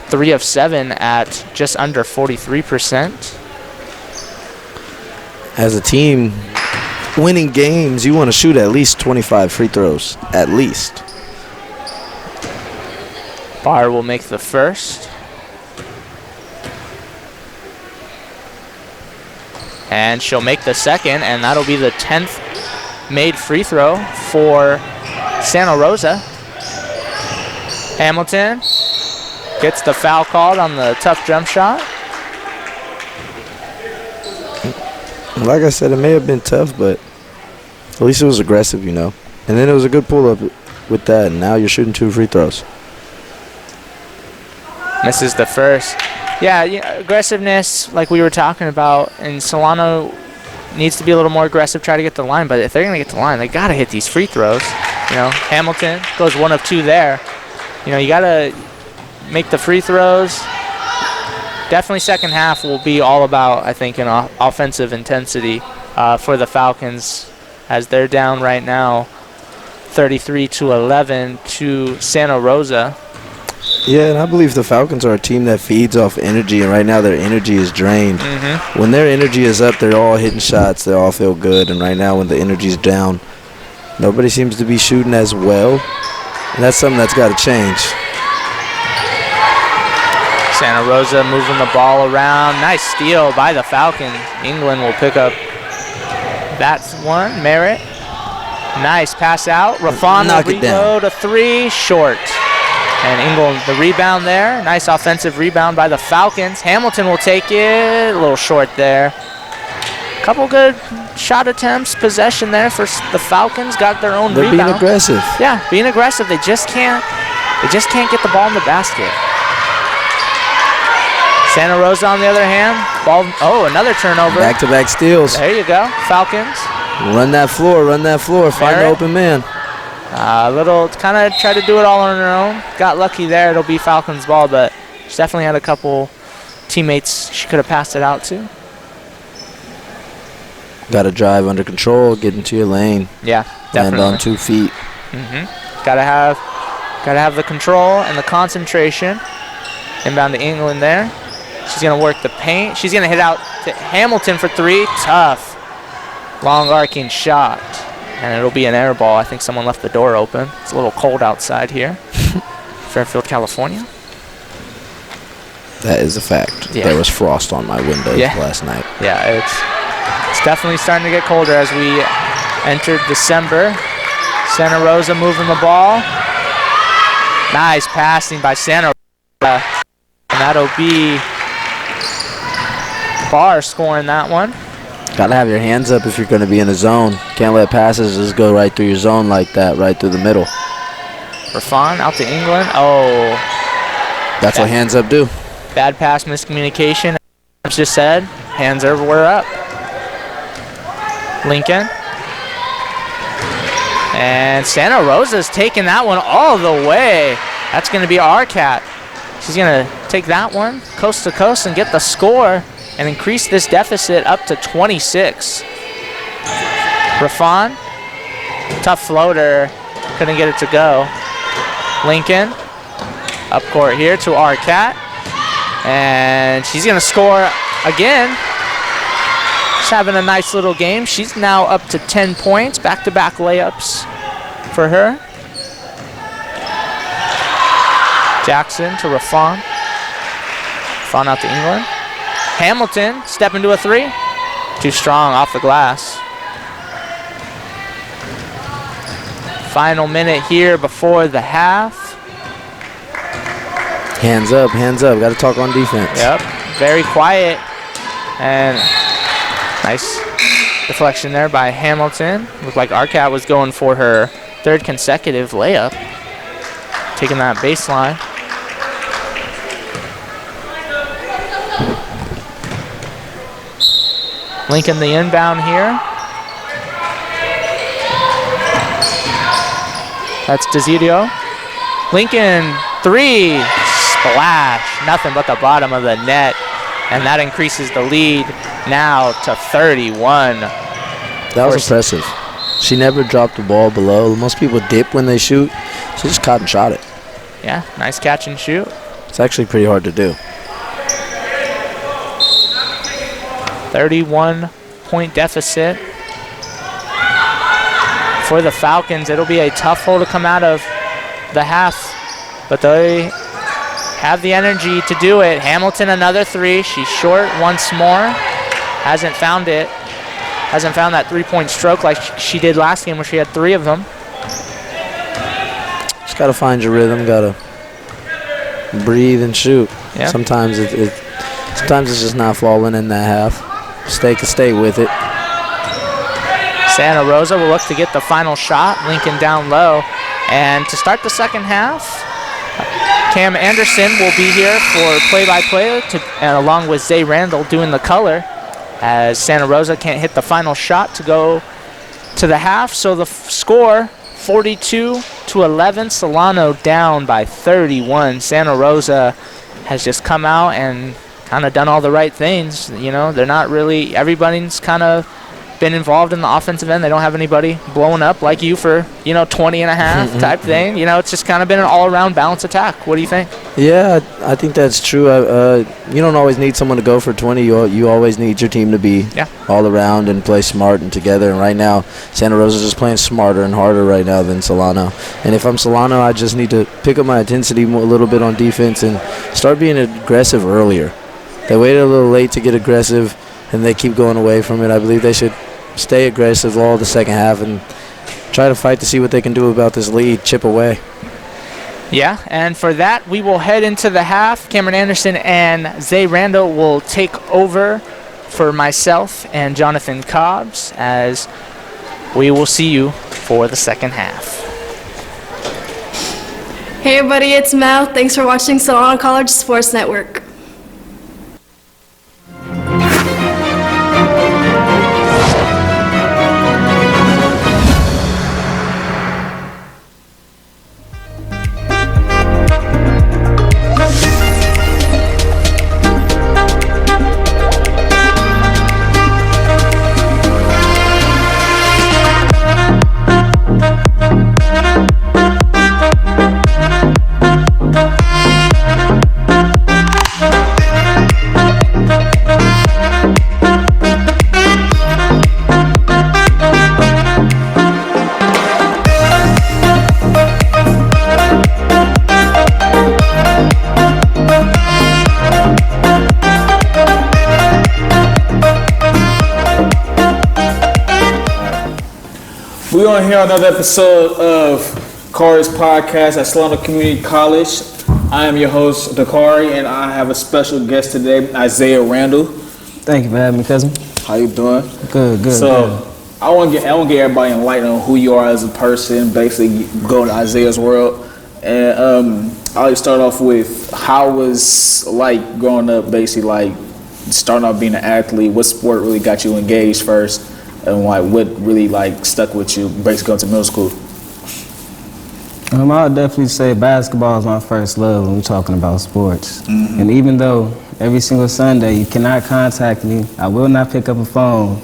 3 of 7 at just under 43%. As a team winning games, you want to shoot at least 25 free throws, at least. Barr will make the first. And she'll make the second, and that'll be the 10th made free throw for Santa Rosa. Hamilton gets the foul called on the tough jump shot. Like I said, it may have been tough, but at least it was aggressive, you know. And then it was a good pull-up with that, and now you're shooting 2 free throws. Misses the first. Yeah, aggressiveness, like we were talking about, and Solano needs to be a little more aggressive, try to get the line. But if they're going to get the line, they got to hit these free throws. You know, Hamilton goes 1 of 2 there. You know, you got to make the free throws. Definitely second half will be all about, I think, an offensive intensity for the Falcons, as they're down right now 33-11 to Santa Rosa. Yeah, and I believe the Falcons are a team that feeds off energy, and right now their energy is drained. When their energy is up, they're all hitting shots, they all feel good, and right now when the energy's down, nobody seems to be shooting as well, and that's something that's got to change. Santa Rosa moving the ball around. Nice steal by the Falcons. England will pick up that one. Merritt. Nice pass out. Rafan will reload a 3, short. And England, the rebound there. Nice offensive rebound by the Falcons. Hamilton will take it. A little short there. Couple good shot attempts, possession there for the Falcons. Got their own They're rebound. being aggressive. Yeah, being aggressive. They just can't get the ball in the basket. Santa Rosa, on the other hand, another turnover. Back-to-back steals. There you go, Falcons. Run that floor. Find the open man. Kind of try to do it all on their own. Got lucky there. It'll be Falcons ball, but she definitely had a couple teammates she could have passed it out to. Got to drive under control, get into your lane. Yeah, definitely. Land on 2 feet. Gotta have the control and the concentration. Inbound to England there. She's gonna work the paint. She's gonna hit out to Hamilton for 3. Tough, long arcing shot, and it'll be an air ball. I think someone left the door open. It's a little cold outside here, Fairfield, California. That is a fact. Yeah. There was frost on my windows last night. Yeah, it's definitely starting to get colder as we entered December. Santa Rosa moving the ball. Nice passing by Santa Rosa. And that'll be Barr scoring that one. Got to have your hands up if you're going to be in a zone. Can't let passes just go right through your zone like that, right through the middle. Rafan out to England. Oh. That's what hands up do. Bad pass miscommunication. As just said, hands were up. Lincoln. And Santa Rosa's taking that one all the way. That's going to be Arcat. She's going to take that one coast to coast and get the score and increase this deficit up to 26. Rafan, tough floater, couldn't get it to go. Lincoln, up court here to Arcat. And she's going to score again. She's having a nice little game. She's now up to 10 points. Back-to-back layups for her. Jackson to Rafan. Rafan out to England. Hamilton, step into a 3. Too strong off the glass. Final minute here before the half. Hands up. Got to talk on defense. Yep, very quiet. And nice deflection there by Hamilton. Looked like Arcat was going for her 3rd consecutive layup. Taking that baseline. Lincoln the inbound here. That's Desidio. Lincoln 3. Splash. Nothing but the bottom of the net. And that increases the lead now to 31. That was impressive. She never dropped the ball below. Most people dip when they shoot. She just caught and shot it. Yeah, nice catch and shoot. It's actually pretty hard to do. 31-point deficit for the Falcons. It'll be a tough hole to come out of the half, but they have the energy to do it. Hamilton, another 3. She's short once more. Hasn't found it. Hasn't found that 3-point stroke like she did last game where she had 3 of them. Just got to find your rhythm. Got to breathe and shoot. Yep. Sometimes sometimes it's just not falling in that half. Stay with it. Santa Rosa will look to get the final shot. Lincoln down low. And to start the second half, Cam Anderson will be here for play-by-play along with Zay Randall doing the color, as Santa Rosa can't hit the final shot to go to the half. So the score, 42-11. Solano down by 31. Santa Rosa has just come out and kind of done all the right things. You know, they're not really, everybody's kind of been involved in the offensive end. They don't have anybody blowing up like you for, 20 and a half type thing. It's just kind of been an all-around balanced attack. What do you think? Yeah, I think that's true. You don't always need someone to go for 20. You always need your team to be all around and play smart and together. And right now, Santa Rosa is just playing smarter and harder right now than Solano. And if I'm Solano, I just need to pick up my intensity a little bit on defense and start being aggressive earlier. They waited a little late to get aggressive, and they keep going away from it. I believe they should stay aggressive all the second half and try to fight to see what they can do about this lead, chip away. Yeah, and for that, we will head into the half. Cameron Anderson and Zay Randall will take over for myself and Jonathan Cobbs, as we will see you for the second half. Hey everybody, it's Mel. Thanks for watching Solano College Sports Network. We're on here another episode of Dakari's podcast at Solano Community College. I am your host, Dakari, and I have a special guest today, Isaiah Randall. Thank you for having me, cousin. How you doing? Good. So, I want to get everybody enlightened on who you are as a person, basically going to Isaiah's world. And I'll start off with how was like growing up, basically like starting off being an athlete. What sport really got you engaged first? And like what really like stuck with you basically going to middle school? I would definitely say basketball is my first love when we're talking about sports. Mm-hmm. And even though every single Sunday you cannot contact me, I will not pick up a phone,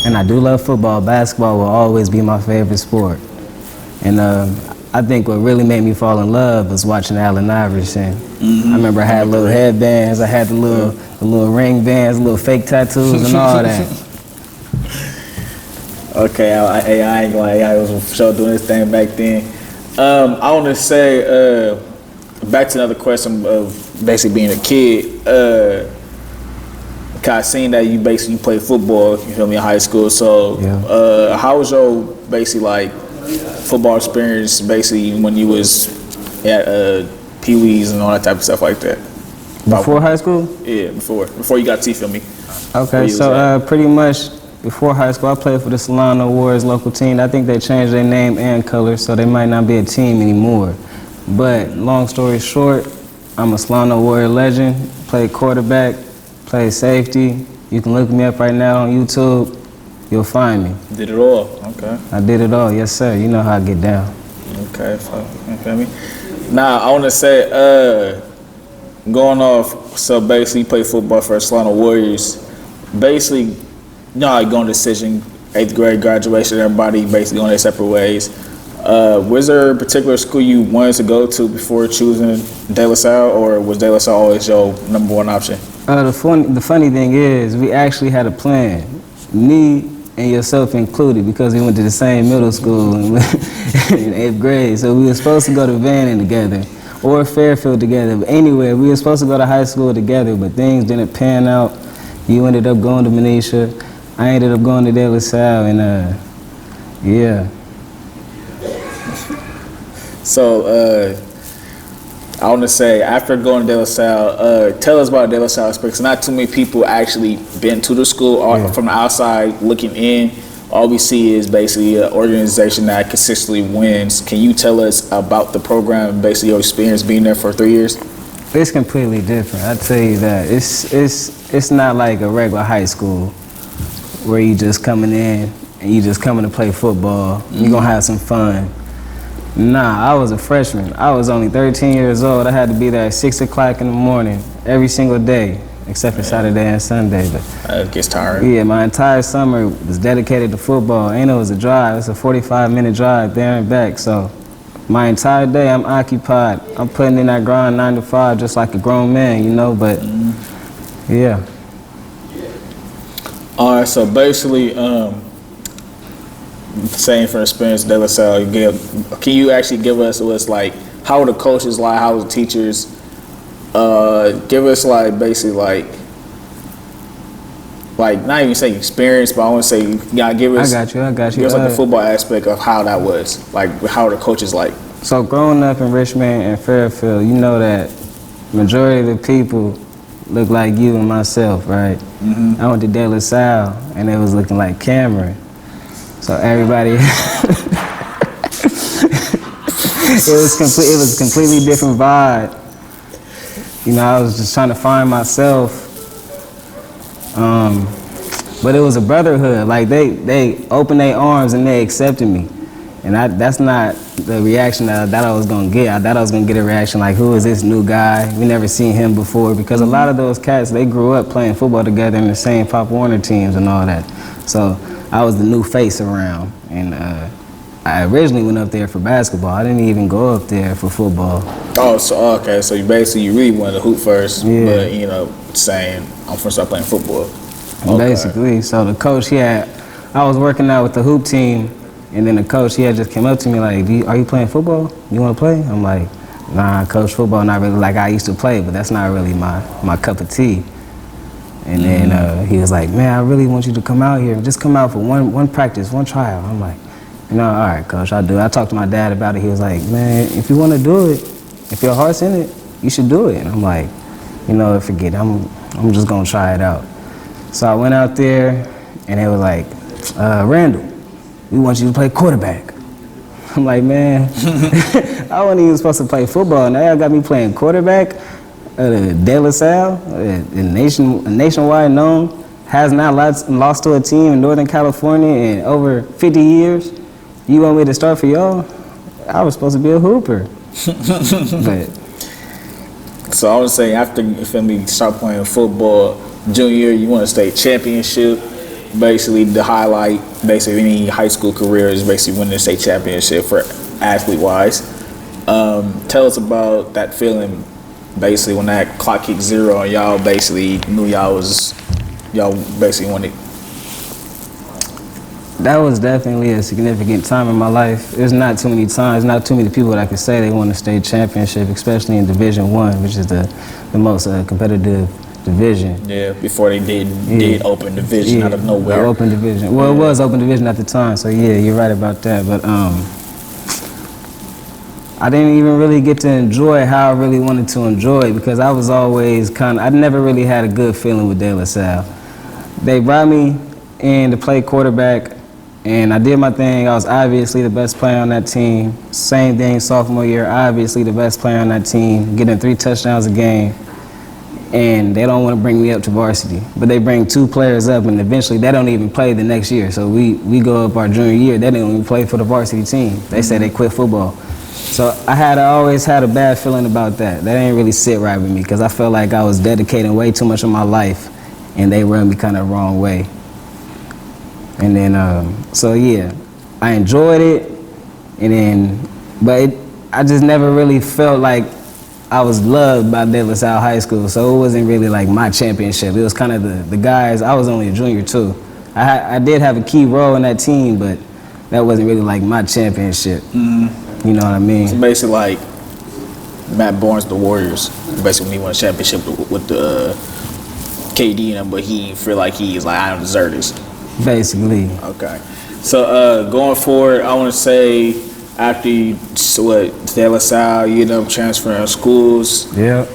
and I do love football, basketball will always be my favorite sport. And I think what really made me fall in love was watching Allen Iverson. Mm-hmm. I remember I had little headbands, I had the little ring bands, little fake tattoos and all that. Okay, I ain't gonna lie, I was for sure doing this thing back then. I want to say, back to another question of basically being a kid. Cause I seen that you basically played football, you feel me, in high school. So, Yeah. how was your basically like football experience basically when you was at Pee-wees and all that type of stuff like that? Before high school? Yeah, before you got to, feel me. Okay, so pretty much before high school, I played for the Solano Warriors local team. I think they changed their name and color, so they might not be a team anymore. But long story short, I'm a Solano Warrior legend, played quarterback, played safety. You can look me up right now on YouTube. You'll find me. Did it all, okay. I did it all, yes sir. You know how I get down. Okay, so, you feel me? Now, I want to say, going off, so basically you play football for Solano Warriors. Basically, you know how you go on decision, 8th grade graduation, everybody basically going their separate ways. Was there a particular school you wanted to go to before choosing De La Salle, or was De La Salle always your number one option? The funny thing is, we actually had a plan, me and yourself included, because we went to the same middle school in 8th grade. So we were supposed to go to Vannon together or Fairfield together. But anyway, we were supposed to go to high school together, but things didn't pan out. You ended up going to Manisha. I ended up going to De La Salle, and yeah. So, I want to say, after going to De La Salle, tell us about De La Salle experience. Not too many people actually been to the school or from the outside looking in. All we see is basically an organization that consistently wins. Can you tell us about the program and basically your experience being there for 3 years? It's completely different. I tell you that. It's not like a regular high school where you just coming in and you just coming to play football. You're gonna have some fun. Nah, I was a freshman. I was only 13 years old. I had to be there at 6 o'clock in the morning every single day, except for Saturday and Sunday. But It gets tiring. yeah, my entire summer was dedicated to football. And it was a drive. It's a 45-minute drive there and back. So my entire day I'm occupied. I'm putting in that grind 9 to 5 just like a grown man, you know, but yeah. All right, so basically, same for experience, De La Salle. Can you actually give us what's like, how were the coaches like, how were the teachers? Give us like basically like not even saying experience, but I want to say, give us. I got you. Give us like the football aspect of how that was, like how were the coaches like? So growing up in Richmond and Fairfield, you know that majority of the people looked like you and myself, right? I went to De La Salle, and it was looking like Cameron. So everybody, it was completely different vibe. You know, I was just trying to find myself. But it was a brotherhood. Like they opened their arms and they accepted me. And that's not the reaction that I was gonna get. I thought I was gonna get a reaction like, who is this new guy? We never seen him before. Because a lot of those cats, they grew up playing football together in the same Pop Warner teams and all that. So I was the new face around. And I originally went up there for basketball. I didn't even go up there for football. Oh, so okay. So you really wanted to hoop first, Yeah. but you know, saying I'm gonna start playing football. Okay. Basically. So the coach, I was working out with the hoop team, and then the coach, he had just came up to me like, are you playing football? You want to play? I'm like, nah, coach, football not really like I used to play, but that's not really my cup of tea. And then he was like, man, I really want you to come out here. Just come out for one practice, one trial. I'm like, all right, coach, I'll do it. I talked to my dad about it. He was like, man, if you want to do it, if your heart's in it, you should do it. And I'm like, forget it. I'm just going to try it out. So I went out there, and they were like, Randall, we want you to play quarterback. I'm like, man, I wasn't even supposed to play football. Now y'all got me playing quarterback at De La Salle, nationwide known, has not lost to a team in Northern California in over 50 years. You want me to start for y'all? I was supposed to be a hooper. But So I would say after you feel me start playing football, junior year, you want to state championship. Basically, the highlight, basically any high school career is basically winning the state championship for athlete-wise. Tell us about that feeling, basically when that clock kicked 0 and y'all basically knew y'all basically won it. That was definitely a significant time in my life. There's not too many times, not too many people that I can say they won a state championship, especially in Division I, which is the most competitive division. Yeah, before they did open division out of nowhere. Open division. Well, it was open division at the time, so yeah, you're right about that. But I didn't even really get to enjoy how I really wanted to enjoy it because I was always I never really had a good feeling with De La Salle. They brought me in to play quarterback, and I did my thing. I was obviously the best player on that team. Same thing sophomore year, obviously the best player on that team, getting 3 touchdowns a game. And they don't want to bring me up to varsity. But they bring 2 players up, and eventually they don't even play the next year. So we go up our junior year, they didn't even play for the varsity team. They say they quit football. So I always had a bad feeling about that. That didn't really sit right with me because I felt like I was dedicating way too much of my life, and they run me kind of the wrong way. And then, I enjoyed it, but I just never really felt like I was loved by De La Salle High School, so it wasn't really like my championship. It was kind of the guys. I was only a junior too. I did have a key role in that team, but that wasn't really like my championship. Mm-hmm. You know what I mean? So basically, like Matt Barnes, the Warriors, basically when he won a championship with the KD and him, but he feel like he's like, I don't deserve this. Basically. Okay. So going forward, I want to say after De La Salle, you end up transferring schools. Yeah.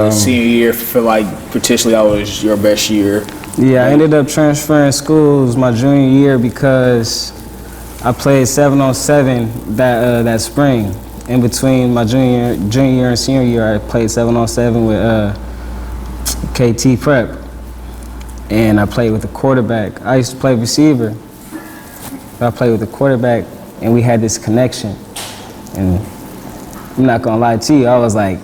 Senior year, feel like potentially that was your best year. Yeah, I ended up transferring schools my junior year because I played 7-on-7 that spring. In between my junior year and senior year, I played 7-on-7 with KT Prep, and I played with the quarterback. I used to play receiver, but I played with the quarterback, and we had this connection. And I'm not gonna lie to you, I was like,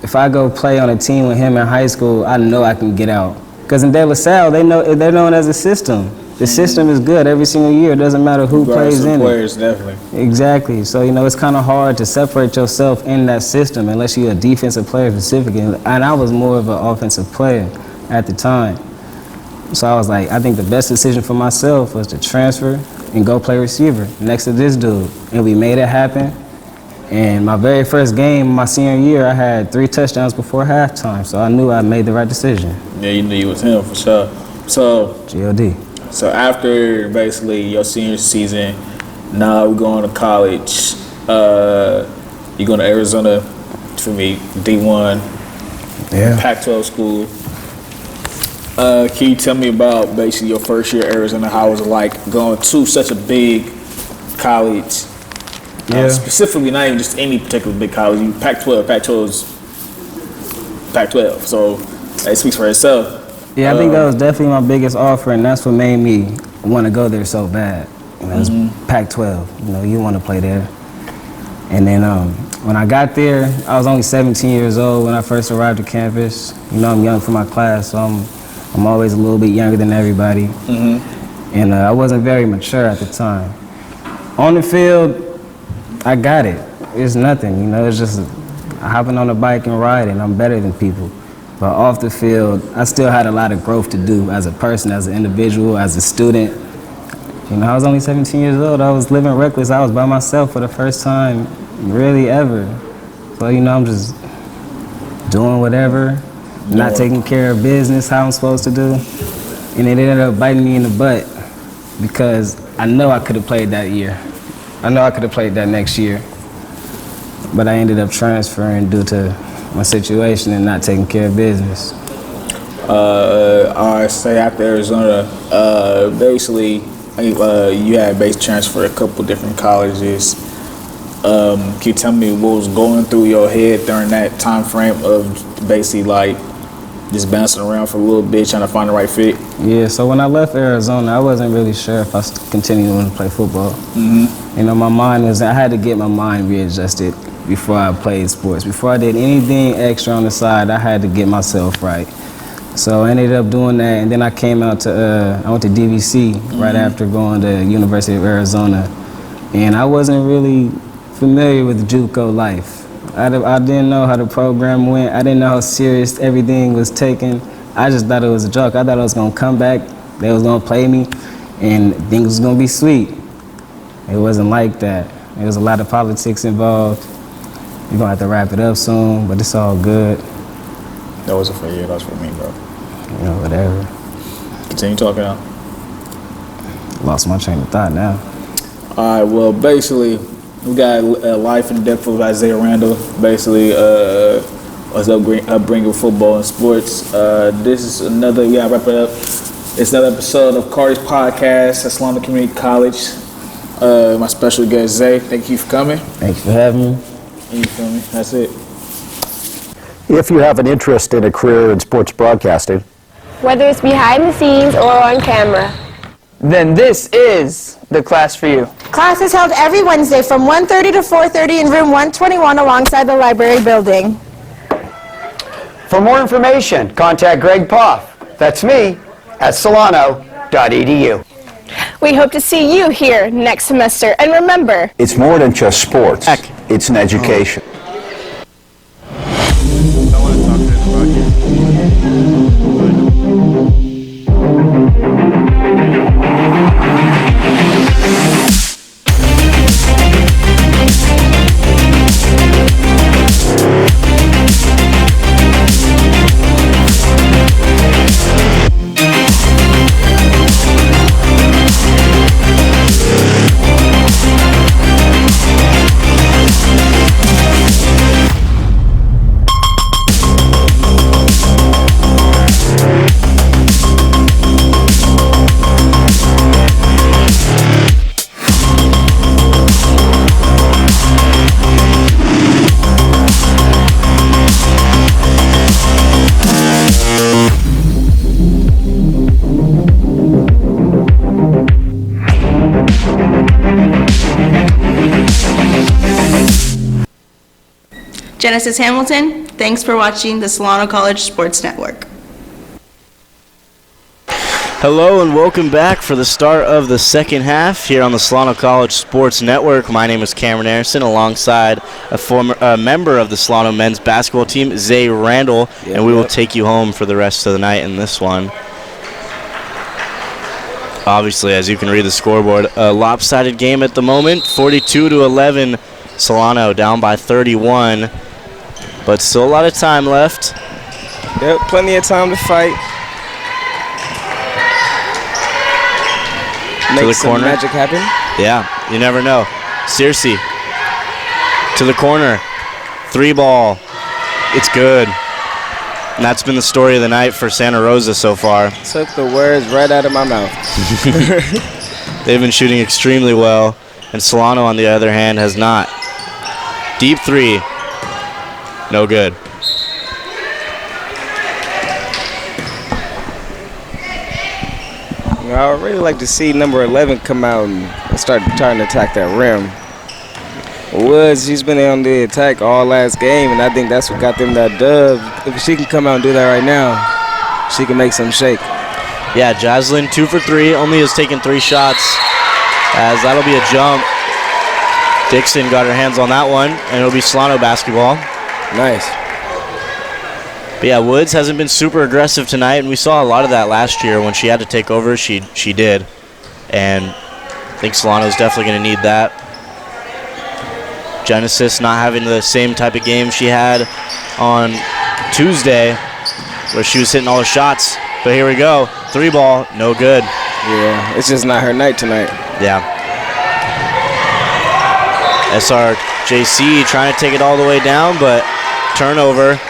if I go play on a team with him in high school, I know I can get out. Because in De La Salle, they're known as a system. The system is good every single year. It doesn't matter who plays in players, it. Definitely. Exactly. So, it's kind of hard to separate yourself in that system unless you're a defensive player specifically. And I was more of an offensive player at the time. So I was like, I think the best decision for myself was to transfer and go play receiver next to this dude. And we made it happen. And my very first game, my senior year, I had 3 touchdowns before halftime. So I knew I made the right decision. Yeah, you knew you was him for sure. So G.O.D. So after basically your senior season, now we're going to college. You're going to Arizona for me, D1. Pac-12 school. Can you tell me about basically your first year at Arizona? How was it like going to such a big college? Specifically, not even just any particular big college. Pac-12. Pac-12's Pac-12. So it speaks for itself. Yeah, I think that was definitely my biggest offer, and that's what made me want to go there so bad. You know, it's Pac-12. You know, you want to play there. And then when I got there, I was only 17 years old when I first arrived to campus. You know, I'm young for my class, so I'm always a little bit younger than everybody. And I wasn't very mature at the time. On the field, I got it. It's nothing, you know, it's just hopping on a bike and riding. I'm better than people. But off the field, I still had a lot of growth to do as a person, as an individual, as a student. You know, I was only 17 years old. I was living reckless. I was by myself for the first time, really ever. So, you know, I'm just doing whatever, not taking care of business how I'm supposed to do. And it ended up biting me in the butt because I know I could have played that year. I know I could have played that next year. But I ended up transferring due to my situation and not taking care of business. I say after Arizona, basically, you had base transfer a couple different colleges. Can you tell me what was going through your head during that time frame of basically like just bouncing around for a little bit, trying to find the right fit? Yeah, so when I left Arizona, I wasn't really sure if I continued to play football. You know, I had to get my mind readjusted before I played sports. Before I did anything extra on the side, I had to get myself right. So I ended up doing that, and then I came out to, I went to DVC right after going to University of Arizona. And I wasn't really familiar with JUCO life. I didn't know how the program went. I didn't know how serious everything was taken. I just thought it was a joke. I thought I was gonna come back, they was gonna play me, and things was gonna be sweet. It wasn't like that. There was a lot of politics involved. You're gonna have to wrap it up soon, but it's all good. That wasn't for you, that was for me, bro. You know, whatever. Continue talking now. Lost my train of thought now. All right, well, basically, we got a life and death of Isaiah Randall. Basically, us upbringing football and sports. This is another, we gotta wrap it up. It's another episode of Cardi's podcast at Solano Community College. My special guest, Zay, thank you for coming. Thanks for having me. You feel me? That's it. If you have an interest in a career in sports broadcasting, whether it's behind the scenes or on camera, then this is the class for you. Class is held every Wednesday from 1:30 to 4:30 in room 121 alongside the library building. For more information, contact Greg Poff, that's me, at solano.edu. We hope to see you here next semester. And remember, it's more than just sports. It's an education. Genesis Hamilton, thanks for watching the Solano College Sports Network. Hello and welcome back for the start of the second half here on the Solano College Sports Network. My name is Cameron Anderson alongside a member of the Solano men's basketball team, Zay Randall, and we will take you home for the rest of the night in this one. Obviously, as you can read the scoreboard, a lopsided game at the moment, 42-11, Solano down by 31. But still a lot of time left. Yep, plenty of time to fight. To Make the corner. Magic happen. Yeah, you never know. Searcy to the corner. 3 ball. It's good. And that's been the story of the night for Santa Rosa so far. Took the words right out of my mouth. They've been shooting extremely well, and Solano, on the other hand, has not. Deep three. No good. I would really like to see number 11 come out and start trying to attack that rim. Woods, she's been on the attack all last game, and I think that's what got them that dub. If she can come out and do that right now, she can make some shake. Yeah, Jaslyn 2 for 3, only has taken 3 shots, as that'll be a jump. Dixon got her hands on that one, and it'll be Solano basketball. Nice. But yeah, Woods hasn't been super aggressive tonight, and we saw a lot of that last year. When she had to take over, she did. And I think Solano's definitely going to need that. Genesis not having the same type of game she had on Tuesday, where she was hitting all the shots. But here we go. 3-ball, no good. Yeah, it's just not her night tonight. Yeah. SRJC trying to take it all the way down, but turnover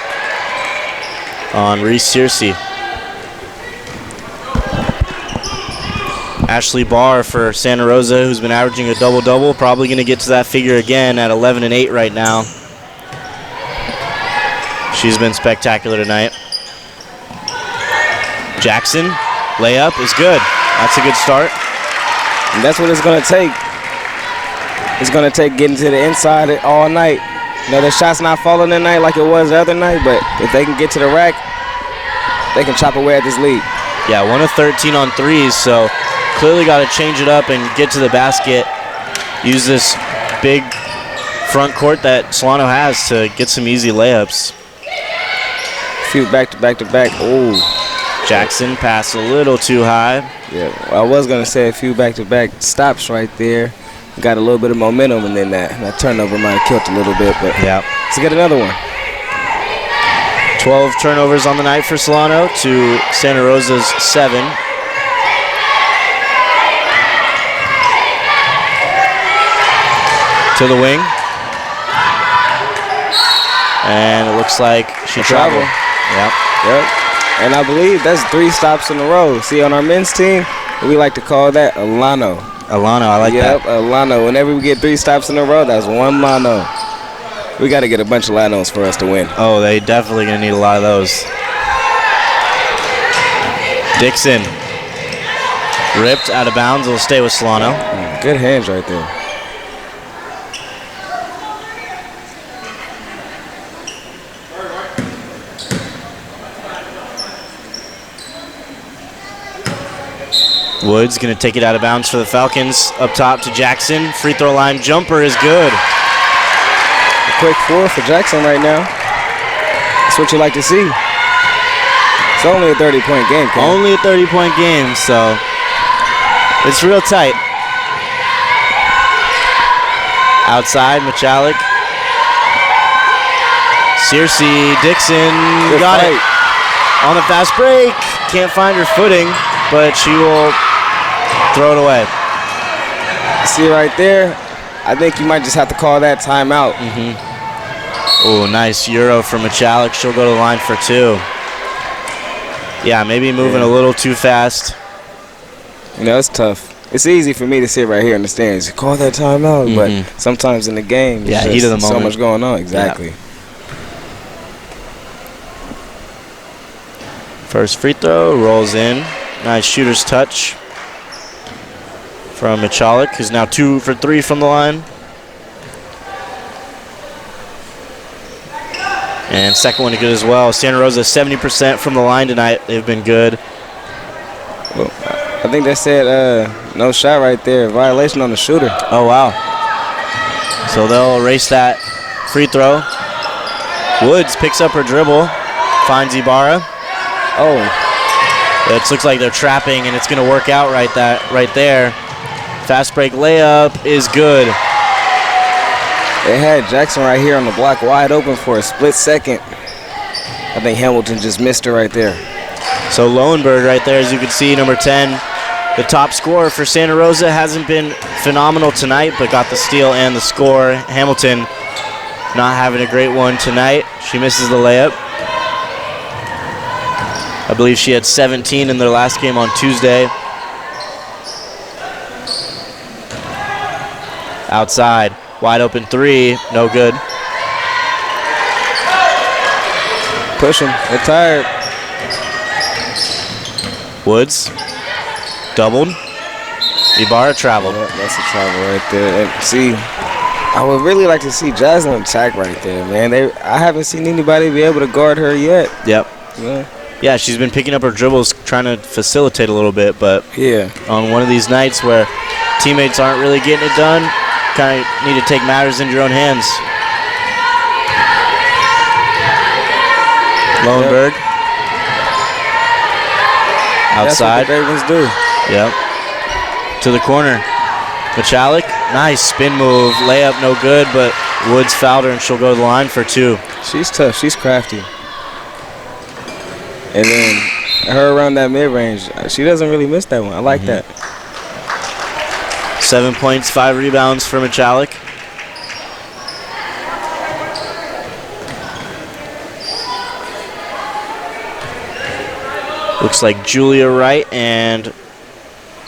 on Reese Searcy. Ashley Barr for Santa Rosa, who's been averaging a double-double, probably going to get to that figure again at 11 and 8 right now. She's been spectacular tonight. Jackson, layup is good. That's a good start. And that's what it's going to take. It's going to take getting to the inside all night. You know, the shot's not falling tonight like it was the other night, but if they can get to the rack, they can chop away at this lead. Yeah, 1 of 13 on threes, so clearly got to change it up and get to the basket. Use this big front court that Solano has to get some easy layups. Few back-to-back-to-back. Oh. Jackson passed a little too high. Yeah, well, I was going to say a few back-to-back stops right there. Got a little bit of momentum, and then that turnover might have killed a little bit. But yeah, let's get another one. 12 turnovers on the night for Solano to Santa Rosa's 7. To the wing. And it looks like she traveled. Yep. And I believe that's 3 stops in a row. See, on our men's team, we like to call that a Lano. Alano, I like that. Yep, Alano. Whenever we get 3 stops in a row, that's 1 Lano. We got to get a bunch of Lanos for us to win. Oh, they definitely going to need a lot of those. Dixon. Ripped out of bounds. It'll stay with Solano. Good hands right there. Woods going to take it out of bounds for the Falcons. Up top to Jackson. Free throw line jumper is good. A quick 4 for Jackson right now. That's what you like to see. It's only a 30-point game, Cam. Only a 30-point game, so it's real tight. Outside, Michalik. Searcy, Dixon, Good got fight. it. On the fast break. Can't find her footing, but she will throw it away. See right there, I think you might just have to call that timeout. Oh, nice Euro from Michalik. She'll go to the line for 2. Yeah, maybe moving a little too fast. You know, it's tough. It's easy for me to sit right here in the stands. Call that timeout, but sometimes in the game, yeah, there's heat of the moment. So much going on. Exactly. Yeah. First free throw, rolls in. Nice shooter's touch from Michalik, who's now 2 for 3 from the line. And second one good as well. Santa Rosa 70% from the line tonight. They've been good. Well, I think they said no shot right there. Violation on the shooter. Oh, wow. So they'll erase that free throw. Woods picks up her dribble, finds Ibarra. Oh. It looks like they're trapping, and it's going to work out right there. Fast break layup is good. They had Jackson right here on the block wide open for a split second. I think Hamilton just missed her right there. So Lowenberg right there, as you can see, number 10, the top scorer for Santa Rosa, hasn't been phenomenal tonight, but got the steal and the score. Hamilton not having a great one tonight. She misses the layup. I believe she had 17 in their last game on Tuesday. Outside, wide open three, no good. Push them, they're tired. Woods, doubled. Ibarra traveled. Yeah, that's a travel right there. And see, I would really like to see Jaslyn attack right there, man. I haven't seen anybody be able to guard her yet. Yep. Yeah. Yeah, she's been picking up her dribbles, trying to facilitate a little bit, but yeah, on one of these nights where teammates aren't really getting it done, kind of need to take matters into your own hands. Lowenberg. Outside. That's what the Ravens do. Yep. To the corner. Michalik, nice spin move, layup no good, but Woods fouled her and she'll go to the line for 2. She's tough, she's crafty. And then her around that mid-range, she doesn't really miss that one. I like that. 7 points, 5 rebounds for Michalik. Looks like Julia Wright and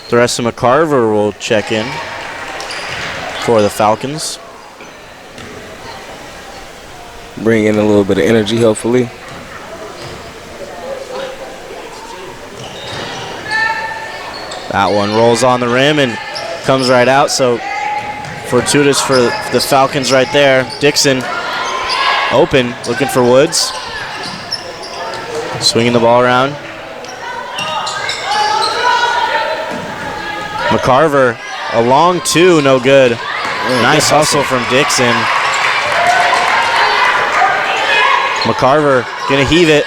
Theresa McCarver will check in for the Falcons. Bring in a little bit of energy, hopefully. That one rolls on the rim and comes right out, so fortuitous for the Falcons right there. Dixon open, looking for Woods. Swinging the ball around. McCarver, a long 2, no good. Nice hustle from Dixon. McCarver gonna heave it.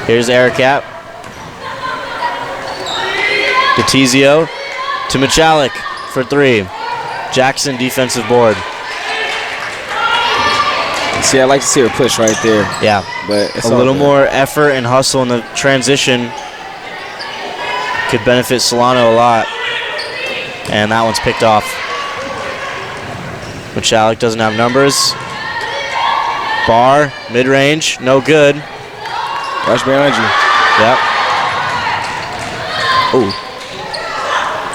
Here's Ericat. DeTizio to Michalik for 3. Jackson defensive board. See, I like to see her push right there. Yeah, but it's a little more effort and hustle in the transition could benefit Solano a lot. And that one's picked off. Michalik doesn't have numbers. Barr, mid-range, no good. Watch behind you. Yep. Ooh.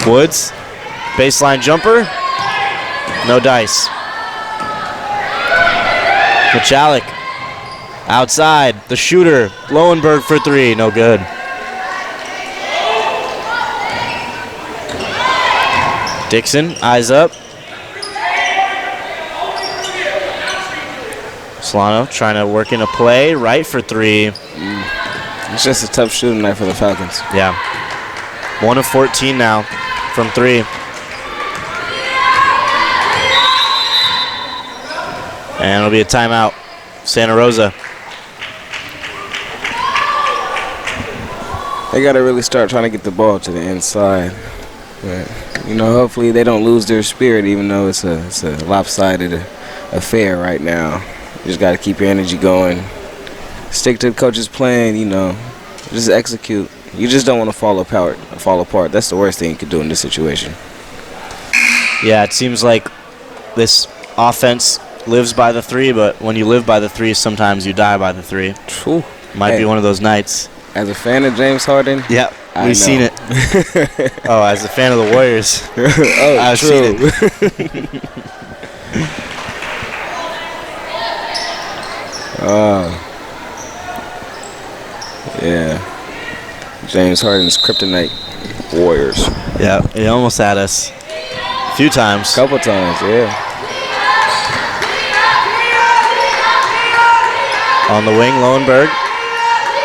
Woods, baseline jumper, no dice. Michalik, outside, the shooter, Lowenberg for 3, no good. Dixon, eyes up. Solano trying to work in a play, right for 3. It's just a tough shooting night for the Falcons. Yeah. 1 of 14 now from 3. And it'll be a timeout. Santa Rosa. They got to really start trying to get the ball to the inside. But, hopefully they don't lose their spirit, even though it's a lopsided affair right now. You just got to keep your energy going. Stick to the coach's plan, just execute. You just don't want to fall apart. That's the worst thing you could do in this situation. Yeah, it seems like this offense lives by the 3, but when you live by the 3, sometimes you die by the 3. True. Might be one of those nights. As a fan of James Harden? Yep, we've seen it. Oh, as a fan of the Warriors. Oh, I've true. seen it. Yeah. James Harden's kryptonite Warriors. Yeah, he almost had us a few times. Couple times, yeah. On the wing, Lowenberg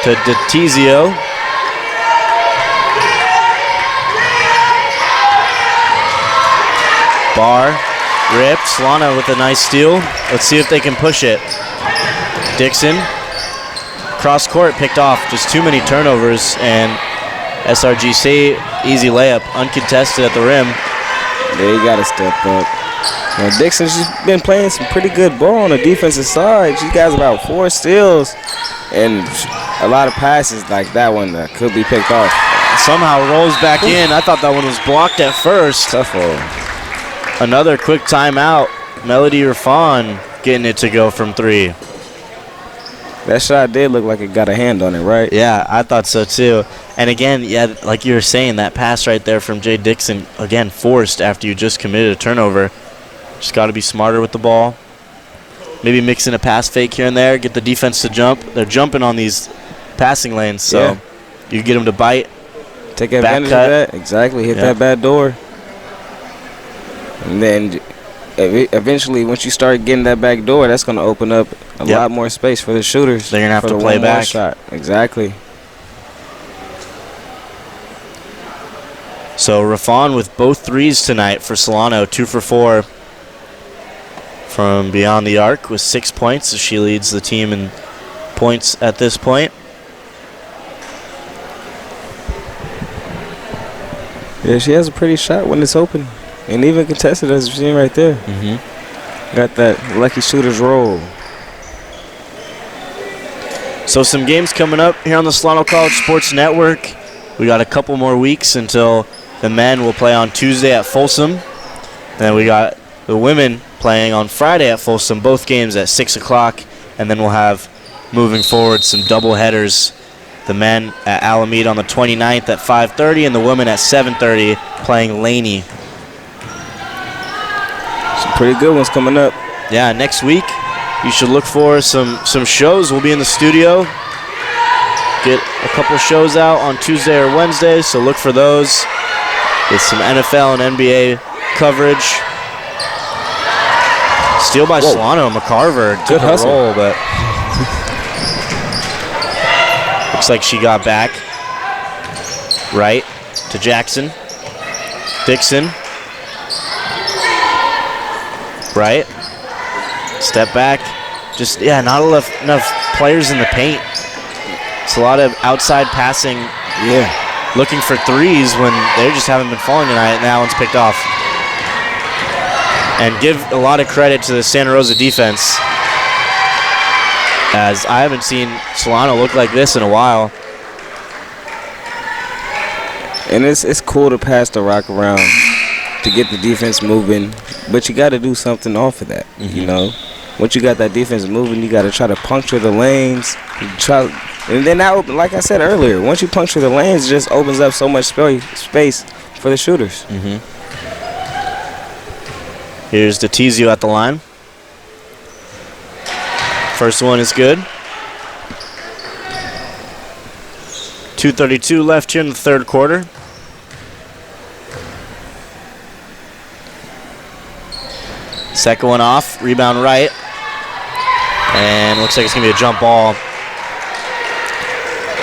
to DeTizio. Barr ripped. Solano with a nice steal. Let's see if they can push it. Dixon, cross court, picked off. Just too many turnovers, and SRJC, easy layup, uncontested at the rim. Yeah, you got to step up. Now, Dixon's just been playing some pretty good ball on the defensive side. She got about 4 steals and a lot of passes like that one that could be picked off. Somehow rolls back in. I thought that one was blocked at first. Tough hole. Another quick timeout. Melody Irfan getting it to go from 3. That shot did look like it got a hand on it, right? Yeah, I thought so too. And again, yeah, like you were saying, that pass right there from Jay Dixon, again, forced after you just committed a turnover. Just got to be smarter with the ball. Maybe mix in a pass fake here and there, get the defense to jump. They're jumping on these passing lanes, so you get them to bite. Take advantage of that. Exactly. Hit that bad door. And then eventually, once you start getting that back door, that's going to open up a lot more space for the shooters. They're going to have to play back. Shot. Exactly. So Rafon with both threes tonight for Solano, 2 for 4 from beyond the arc with 6 points. She leads the team in points at this point. Yeah, she has a pretty shot when it's open. And even contested, as you've seen right there. Got that lucky shooter's roll. So some games coming up here on the Solano College Sports Network. We got a couple more weeks until the men will play on Tuesday at Folsom. Then we got the women playing on Friday at Folsom, both games at 6 o'clock. And then we'll have, moving forward, some double headers. The men at Alameda on the 29th at 5:30 and the women at 7:30 playing Laney. Some pretty good ones coming up. Yeah, next week you should look for some shows. We'll be in the studio. Get a couple shows out on Tuesday or Wednesday, so look for those with some NFL and NBA coverage. Steal by Solano. McCarver Good hustle. Roll, but looks like she got back. Right to Jackson. Dixon. Right. Step back. Just, not enough players in the paint. It's a lot of outside passing. Yeah. Looking for threes when they just haven't been falling tonight, and that one's picked off. And give a lot of credit to the Santa Rosa defense, as I haven't seen Solano look like this in a while. And it's cool to pass the rock around to get the defense moving, but you got to do something off of that, you know. Once you got that defense moving, you got to try to puncture the lanes. And then that, like I said earlier, once you puncture the lanes, it just opens up so much space for the shooters. Here's Detizio at the line. First one is good. 2:32 left here in the third quarter. Second one off, rebound right. And looks like it's going to be a jump ball.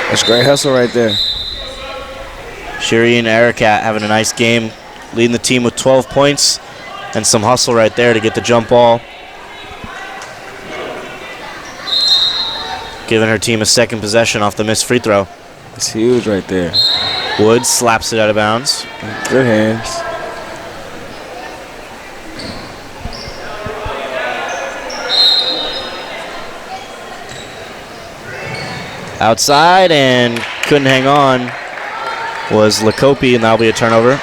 That's great hustle right there. Shireen Ericat having a nice game, leading the team with 12 points and some hustle right there to get the jump ball. Giving her team a second possession off the missed free throw. It's huge right there. Woods slaps it out of bounds. Good hands. Outside and couldn't hang on was Lacopi, and that'll be a turnover.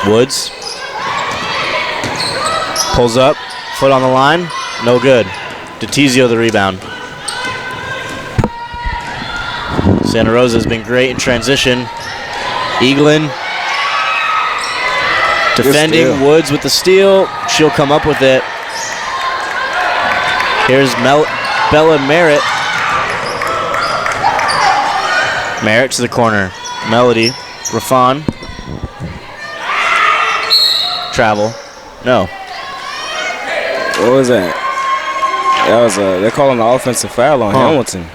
Woods pulls up, foot on the line, no good. Detizio the rebound. Santa Rosa has been great in transition. Eaglin defending, Woods with the steal. She'll come up with it. Here's Bella Merritt. Merritt to the corner. Melody. Rafon. Travel. No. What was that? That was they're calling the offensive foul on Hamilton.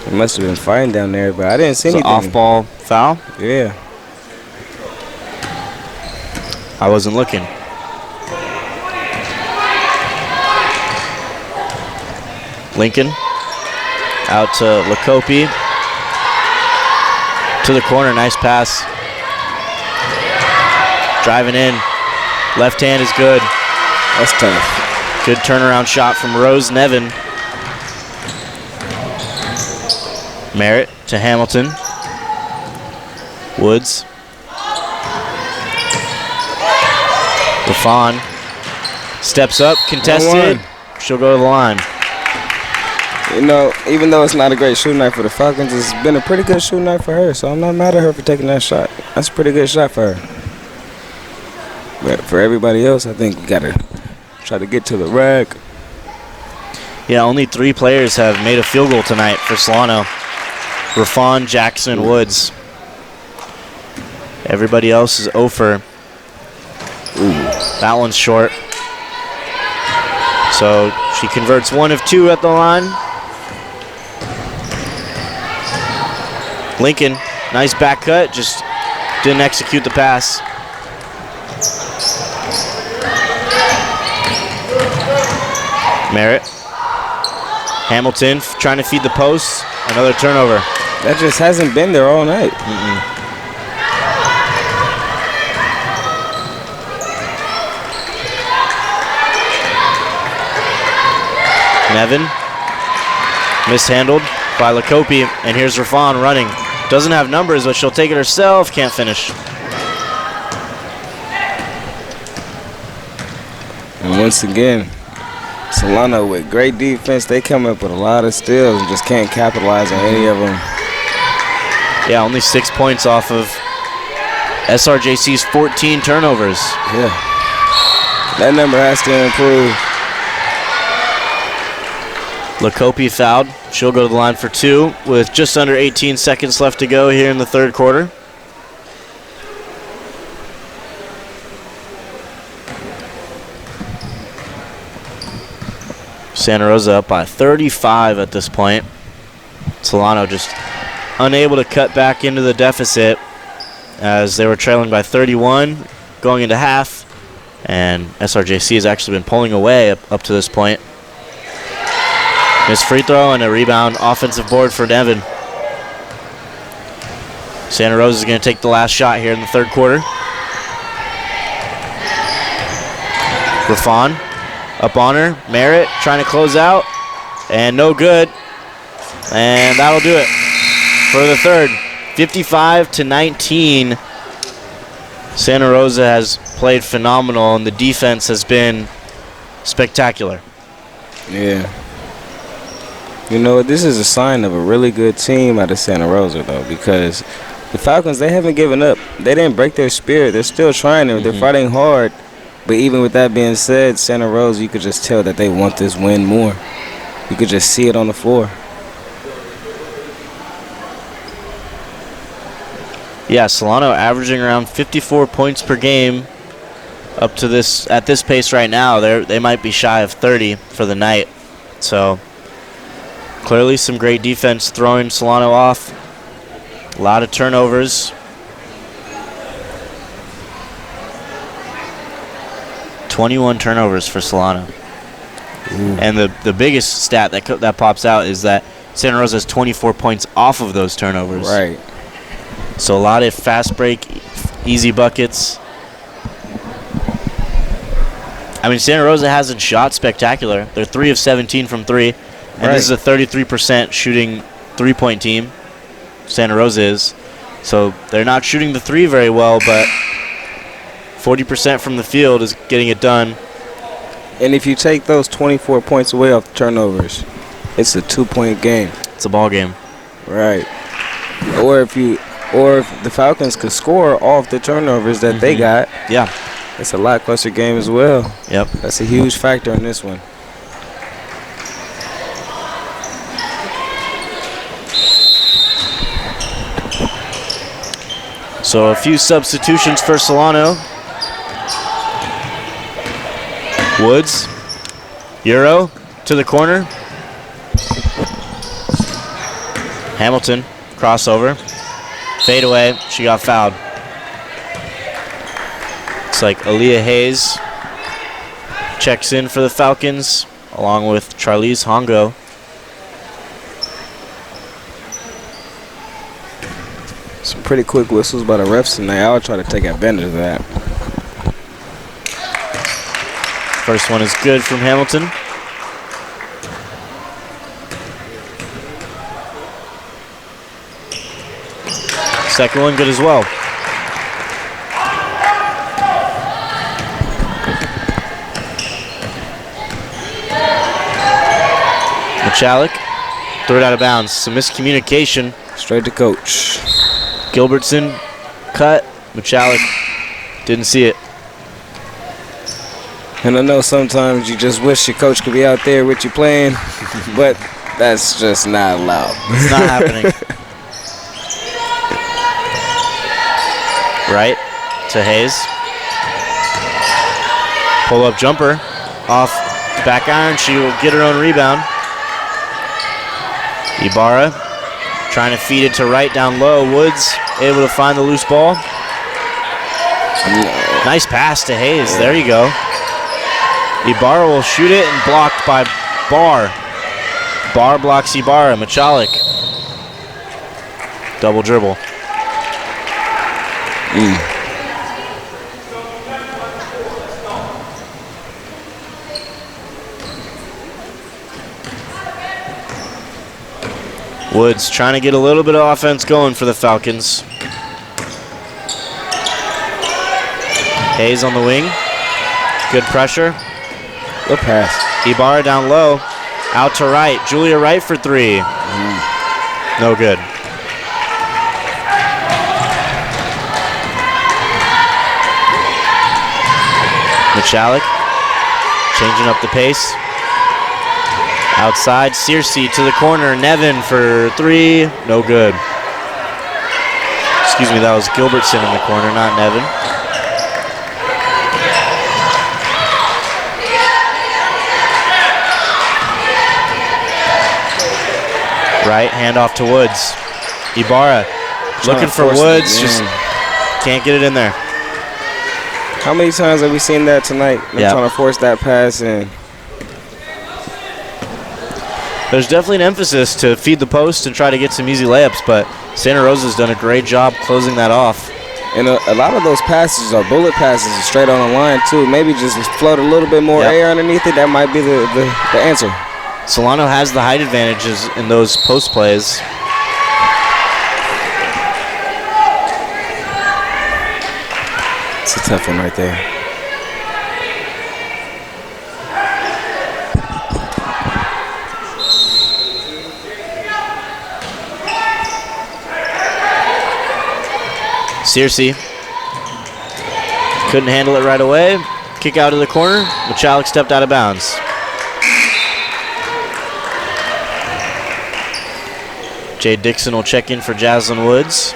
It must have been fine down there, but I didn't see anything. Off-ball foul? Yeah. I wasn't looking. Lincoln out to Lacopi. To the corner, nice pass. Driving in. Left hand is good. That's tough. Good turnaround shot from Rose Nevin. Merritt to Hamilton. Woods. Rafon steps up, contested. She'll go to the line. You know, even though it's not a great shooting night for the Falcons, it's been a pretty good shooting night for her, so I'm not mad at her for taking that shot. That's a pretty good shot for her. But for everybody else, I think we got to try to get to the rack. Yeah, only 3 players have made a field goal tonight for Solano. Rafon, Jackson, Woods. Everybody else is 0 for. That one's short. So she converts 1 of 2 at the line. Lincoln, nice back cut, just didn't execute the pass. Merritt. Hamilton trying to feed the post. Another turnover. That just hasn't been there all night. Nevin. Mishandled by Lacopi. And here's Rafon running. Doesn't have numbers, but she'll take it herself. Can't finish. And once again, Solano with great defense. They come up with a lot of steals and just can't capitalize on any of them. Yeah, only 6 points off of SRJC's 14 turnovers. Yeah. That number has to improve. Lacopi fouled. She'll go to the line for 2 with just under 18 seconds left to go here in the third quarter. Santa Rosa up by 35 at this point. Solano just unable to cut back into the deficit as they were trailing by 31 going into half. And SRJC has actually been pulling away up to this point. Missed free throw and a rebound offensive board for Nevin. Santa Rosa is going to take the last shot here in the third quarter. Rafon up on her. Merritt trying to close out. And no good. And that'll do it for the third. 55-19. Santa Rosa has played phenomenal, and the defense has been spectacular. Yeah. You know, this is a sign of a really good team out of Santa Rosa, though, because the Falcons, they haven't given up. They didn't break their spirit. They're still trying. They're fighting hard. But even with that being said, Santa Rosa, you could just tell that they want this win more. You could just see it on the floor. Yeah, Solano averaging around 54 points per game up to this at this pace right now. They might be shy of 30 for the night. So clearly some great defense throwing Solano off. A lot of turnovers. 21 turnovers for Solano. And the biggest stat that pops out is that Santa Rosa has 24 points off of those turnovers. Right. So a lot of fast break, easy buckets. I mean, Santa Rosa hasn't shot spectacular. They're 3 of 17 from 3. And this is a 33% shooting three-point team. Santa Rosa is. So they're not shooting the 3 very well, but 40% from the field is getting it done. And if you take those 24 points away off the turnovers, it's a 2-point game. It's a ball game. Right. Or if the Falcons could score off the turnovers that they got, yeah, it's a lot closer game as well. Yep. That's a huge factor in this one. So a few substitutions for Solano. Woods, Euro to the corner. Hamilton, crossover. Fade away, she got fouled. Looks like Aaliyah Hayes checks in for the Falcons, along with Charlize Hongo. Some pretty quick whistles by the refs tonight. I'll try to take advantage of that. First one is good from Hamilton. Second one good as well. Michalik threw it out of bounds. Some miscommunication. Straight to coach. Gilbertson cut. Michalik didn't see it. And I know sometimes you just wish your coach could be out there with you playing, but that's just not allowed. It's not happening. Right to Hayes. Pull-up jumper off back iron. She will get her own rebound. Ibarra trying to feed it to right down low. Woods able to find the loose ball. Nice pass to Hayes. There you go. Ibarra will shoot it and blocked by Barr. Barr blocks Ibarra. Michalik. Double dribble. Woods trying to get a little bit of offense going for the Falcons. Hayes on the wing. Good pressure. Good pass. Ibarra down low. Out to right. Julia Wright for three. No good. Michalik changing up the pace. Outside, Searcy to the corner. Nevin for three. No good. Excuse me, that was Gilbertson in the corner, not Nevin. Right, handoff to Woods. Ibarra looking for Woods, just can't get it in there. How many times have we seen that tonight? They're trying to force that pass in. There's definitely an emphasis to feed the post and try to get some easy layups, but Santa Rosa's done a great job closing that off. And a lot of those passes are bullet passes straight on the line, too. Maybe just float a little bit more air underneath it. That might be the answer. Solano has the height advantages in those post plays. It's a tough one right there. Searcy couldn't handle it right away. Kick out of the corner. Michalik stepped out of bounds. Jay Dixon will check in for Jaslyn Woods.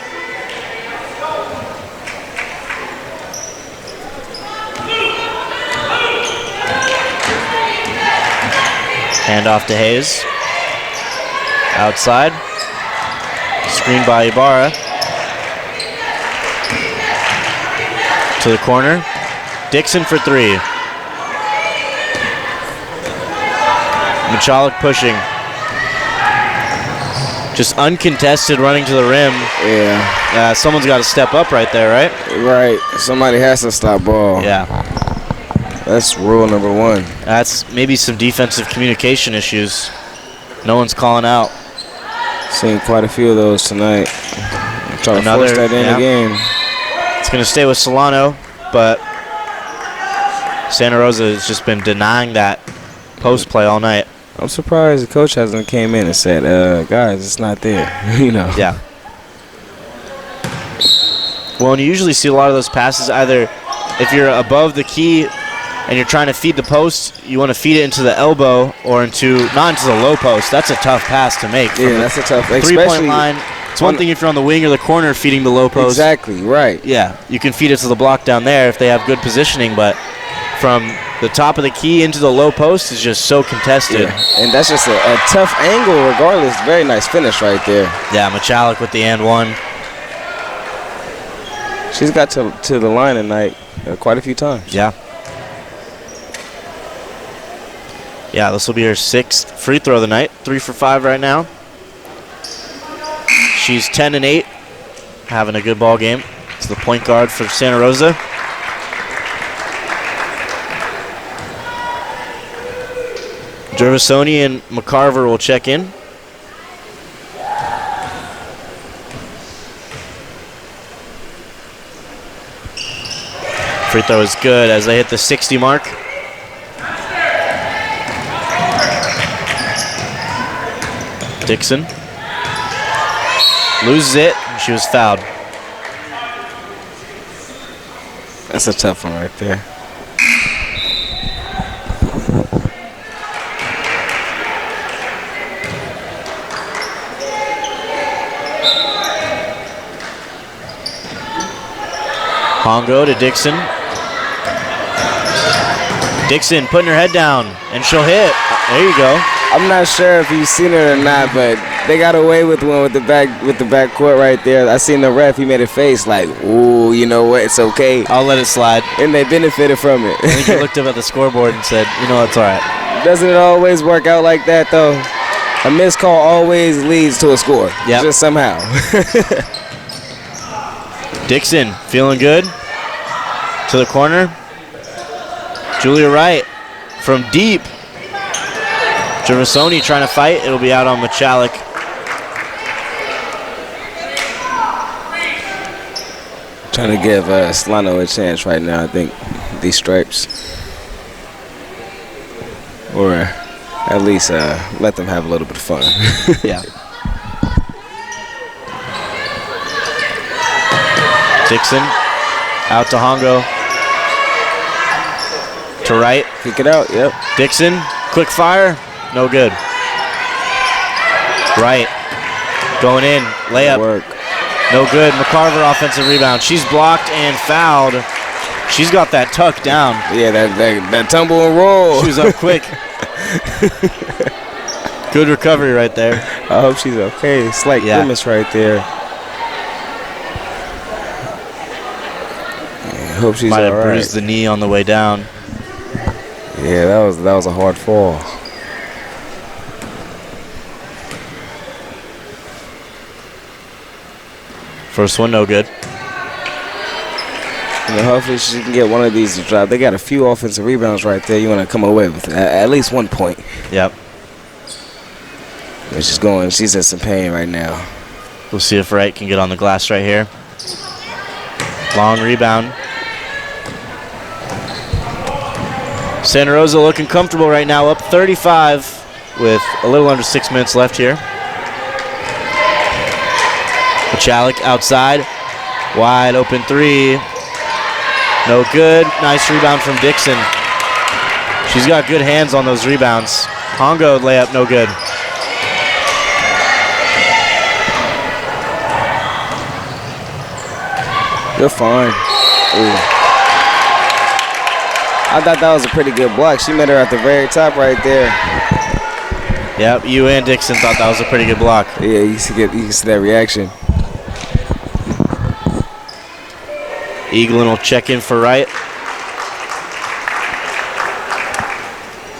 Hand off to Hayes. Outside. Screen by Ibarra. To the corner. Dixon for three. Michalik pushing. Just uncontested running to the rim. Yeah. Someone's got to step up right there, right? Right. Somebody has to stop ball. Yeah. That's rule number one. That's maybe some defensive communication issues. No one's calling out. Seen quite a few of those tonight. Trying to force that in the game. It's going to stay with Solano, but Santa Rosa has just been denying that post play all night. I'm surprised the coach hasn't came in and said, guys, it's not there. You know. Yeah. Well, and you usually see a lot of those passes either if you're above the key and you're trying to feed the post, you want to feed it into the elbow or not into the low post. That's a tough pass to make. Yeah, that's a tough. 3-point line. It's one thing if you're on the wing or the corner feeding the low post. Exactly, right. Yeah, you can feed it to the block down there if they have good positioning, but from the top of the key into the low post is just so contested. Yeah. And that's just a tough angle regardless. Very nice finish right there. Yeah, Michalik with the and one. She's got to the line tonight quite a few times. Yeah. Yeah, this will be her 6th free throw of the night. 3 for 5 right now. She's 10-8, having a good ball game. It's the point guard for Santa Rosa. Gervasoni and McCarver will check in. Free throw is good as they hit the 60 mark. Dixon loses it, and she was fouled. That's a tough one right there. Hongo to Dixon. Dixon putting her head down, and she'll hit. There you go. I'm not sure if you've seen it or not, but they got away with one with the back court right there. I seen the ref. He made a face like, "Ooh, you know what? It's okay. I'll let it slide." And they benefited from it. I think he looked up at the scoreboard and said, "You know, that's all right." Doesn't it always work out like that, though? A missed call always leads to a score. Yep. Just somehow. Dixon feeling good. To the corner. Julia Wright from deep. Gervasoni trying to fight. It'll be out on Machalik. Trying to give Solano a chance right now, I think, these stripes. Or at least let them have a little bit of fun. Yeah. Dixon out to Hongo. To Wright. Kick it out, yep. Dixon, quick fire. No good. Wright going in. Layup. Work. No good. McCarver offensive rebound. She's blocked and fouled. She's got that tuck down. Yeah, that tumble and roll. She was up quick. Good recovery right there. I hope she's okay. Slight grimace right there. I hope she's might have all right. bruised the knee on the way down. Yeah, that was a hard fall. First one, no good. You know, hopefully she can get one of these to drop. They got a few offensive rebounds right there. You want to come away with at least 1 point. Yep. And she's in some pain right now. We'll see if Wright can get on the glass right here. Long rebound. Santa Rosa looking comfortable right now, up 35 with a little under 6 minutes left here. Machalik outside, wide open three. No good. Nice rebound from Dixon. She's got good hands on those rebounds. Hongo layup, no good. You're fine. Ooh. I thought that was a pretty good block. She met her at the very top right there. Yep, you and Dixon thought that was a pretty good block. Yeah, you can see that reaction. Eaglin will check in for Wright.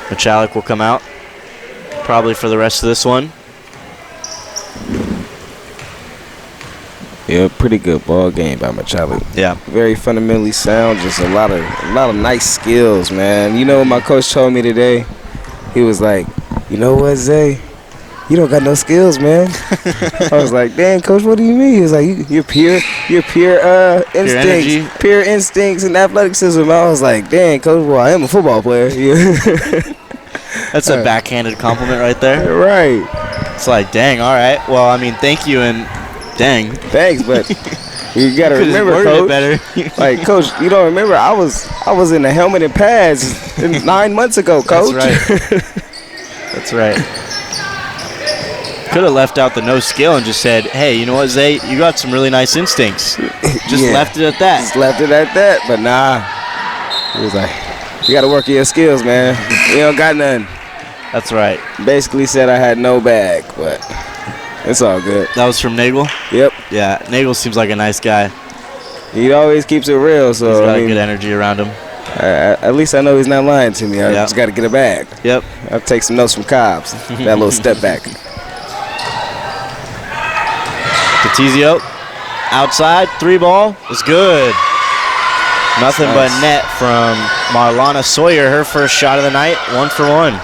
Machalik will come out, probably for the rest of this one. Yeah, pretty good ball game by Machalik. Yeah. Very fundamentally sound, just a lot of nice skills, man. You know what my coach told me today? He was like, "You know what, Zay? You don't got no skills, man." I was like, "Damn, coach, what do you mean?" He was like, "You're pure instincts, pure instincts and athleticism." I was like, "Damn, coach, well, I am a football player." That's a backhanded compliment right there. Right. It's like, dang, all right. Well, I mean, thank you and dang. Thanks, but you gotta remember, coach. Better. Like, coach, you don't remember? I was in the helmet and pads 9 months ago, coach. That's right. That's right. Could have left out the no skill and just said, "Hey, you know what, Zay? You got some really nice instincts." Just left it at that. Just left it at that. But nah, he was like, "You gotta work on your skills, man. You don't got none." That's right. Basically said I had no bag, but it's all good. That was from Nagel? Yep. Yeah, Nagel seems like a nice guy. He always keeps it real, so he's got good energy around him. At least I know he's not lying to me. I just got to get a bag. Yep. I'll take some notes from Cobbs. That little step back. Catizio outside, 3-ball is good. Nothing but net from Marlana Sawyer, her first shot of the night, 1 for 1.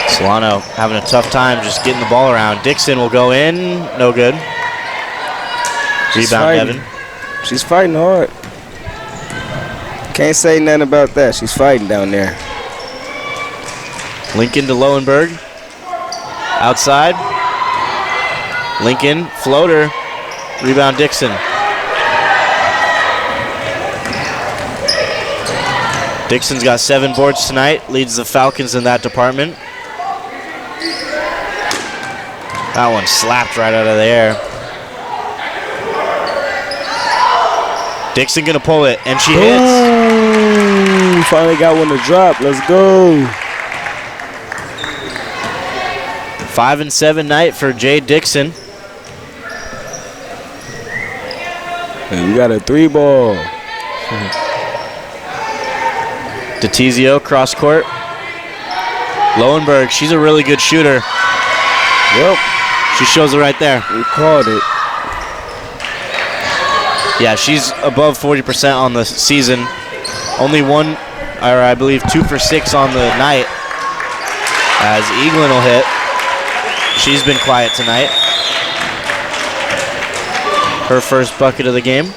Solano having a tough time just getting the ball around. Dixon will go in, no good. Rebound, Evan. She's fighting hard. Can't say nothing about that. She's fighting down there. Lincoln to Lowenberg. Outside. Lincoln, floater. Rebound Dixon. Dixon's got 7 boards tonight. Leads the Falcons in that department. That one slapped right out of the air. Dixon gonna pull it, and she hits. Ooh, finally got one to drop. Let's go. 5 and 7 night for Jay Dixon. And we got a 3 ball. DeTizio cross court. Lowenberg, she's a really good shooter. Yep. She shows it right there. We called it. Yeah, she's above 40% on the season. Only 1, or I believe 2 for 6 on the night. As Eaglin will hit. She's been quiet tonight. Her first bucket of the game.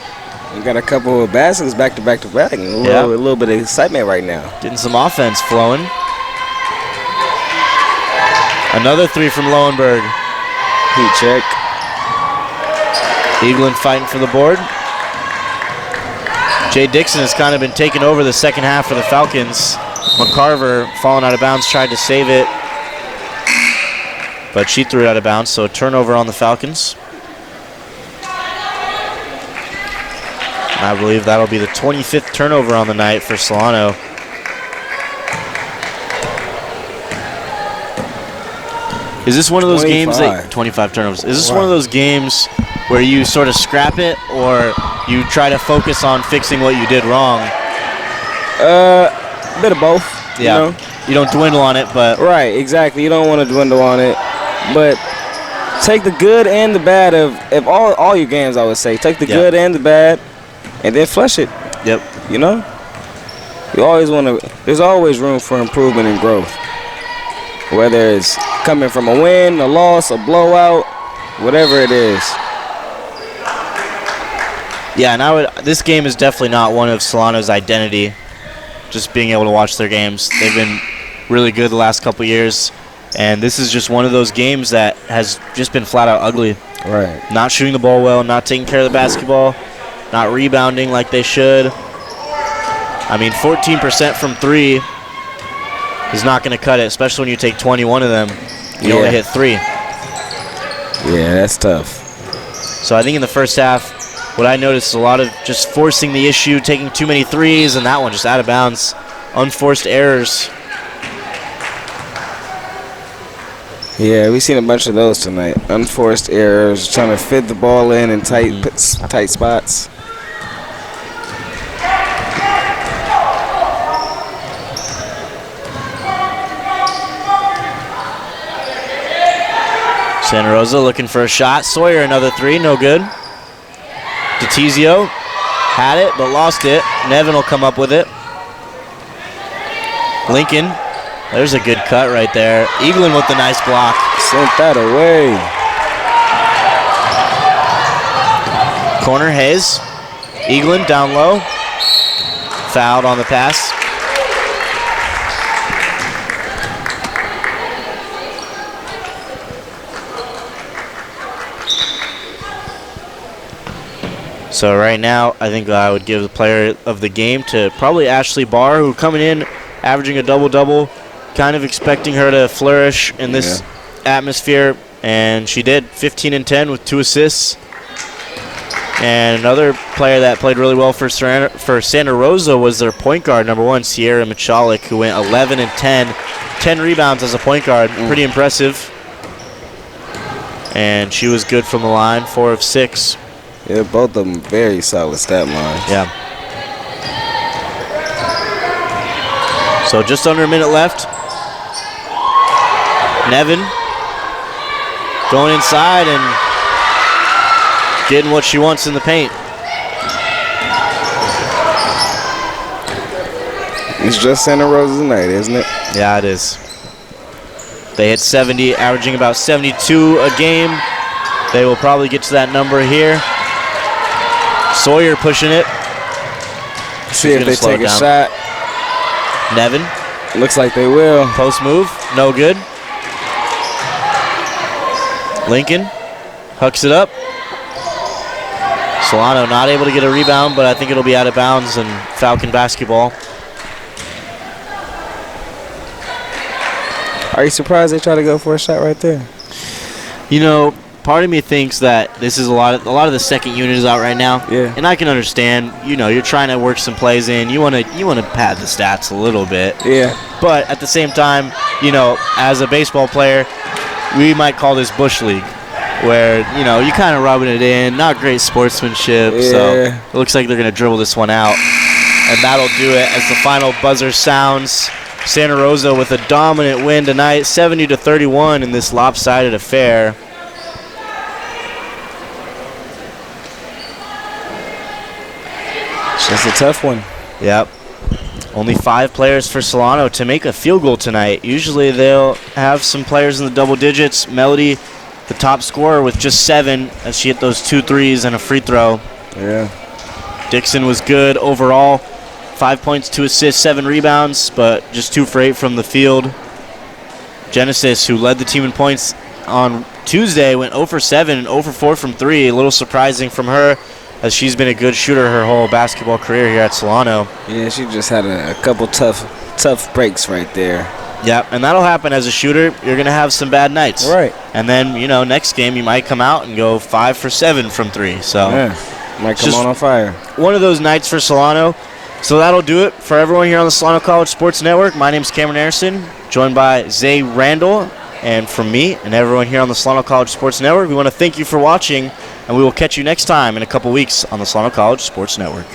We got a couple of baskets back to back to back. A little bit of excitement right now. Getting some offense flowing. Another 3 from Lowenberg. Heat check. Eaglin fighting for the board. Jay Dixon has kind of been taking over the second half for the Falcons. McCarver falling out of bounds, tried to save it, but she threw it out of bounds, so a turnover on the Falcons. And I believe that'll be the 25th turnover on the night for Solano. Is this one of those games that 25 turnovers? Is this one of those games where you sort of scrap it, or you try to focus on fixing what you did wrong? A bit of both. Yeah. You know? You don't dwindle on it, but right, exactly. You don't want to dwindle on it, but take the good and the bad of all your games. I would say take the good and the bad, and then flush it. Yep. You know, you always want to. There's always room for improvement and growth. Whether it's coming from a win, a loss, a blowout, whatever it is. Yeah, and this game is definitely not one of Solano's identity, just being able to watch their games. They've been really good the last couple years, and this is just one of those games that has just been flat out ugly. Right. Not shooting the ball well, not taking care of the basketball, not rebounding like they should. I mean, 14% from 3 is not going to cut it, especially when you take 21 of them. You only hit 3. Yeah, that's tough. So I think in the first half, what I noticed is a lot of just forcing the issue, taking too many threes, and that one just out of bounds. Unforced errors. Yeah, we've seen a bunch of those tonight. Unforced errors, trying to fit the ball in tight spots. Santa Rosa looking for a shot. Sawyer another 3, no good. DeTizio had it, but lost it. Nevin will come up with it. Lincoln, there's a good cut right there. Eaglin with the nice block. Sent that away. Corner, Hayes. Eaglin down low. Fouled on the pass. So right now, I think I would give the player of the game to probably Ashley Barr, who coming in, averaging a double-double, kind of expecting her to flourish in this atmosphere, and she did. 15 and 10 with 2 assists. And another player that played really well for Santa Rosa was their point guard, number 1, Sierra Michalik, who went 11 and 10. 10 rebounds as a point guard, pretty impressive. And she was good from the line, 4 of 6. Yeah, both of them very solid stat lines. Yeah. So just under a minute left. Nevin going inside and getting what she wants in the paint. It's just Santa Rosa night, isn't it? Yeah, it is. They hit 70, averaging about 72 a game. They will probably get to that number here. Sawyer pushing it. See if they take a shot. Nevin. Looks like they will. Post move. No good. Lincoln hooks it up. Solano not able to get a rebound, but I think it'll be out of bounds and Falcon basketball. Are you surprised they try to go for a shot right there? You know, part of me thinks that this is a lot of the second unit is out right now. Yeah. And I can understand, you know, you're trying to work some plays in. You want to pad the stats a little bit. Yeah. But at the same time, you know, as a baseball player, we might call this Bush League, where, you know, you kind of rubbing it in, not great sportsmanship. Yeah. So it looks like they're going to dribble this one out. And that'll do it as the final buzzer sounds. Santa Rosa with a dominant win tonight, 70-31 in this lopsided affair. It's just a tough one. Yep. Only 5 players for Solano to make a field goal tonight. Usually they'll have some players in the double digits. Melody, the top scorer, with just 7 as she hit those 2 threes and a free throw. Yeah. Dixon was good overall. 5 points, 2 assists, 7 rebounds, but just 2 for 8 from the field. Genesis, who led the team in points on Tuesday, went 0 for 7 and 0 for 4 from 3. A little surprising from her, as she's been a good shooter her whole basketball career here at Solano. Yeah, she just had a couple tough breaks right there. Yep, and that'll happen as a shooter. You're going to have some bad nights. Right. And then, you know, next game you might come out and go 5 for 7 from 3. So yeah, might come on fire. One of those nights for Solano. So that'll do it for everyone here on the Solano College Sports Network. My name's Cameron Harrison, joined by Zay Randall, and from me and everyone here on the Solano College Sports Network. We want to thank you for watching, and we will catch you next time in a couple weeks on the Solano College Sports Network.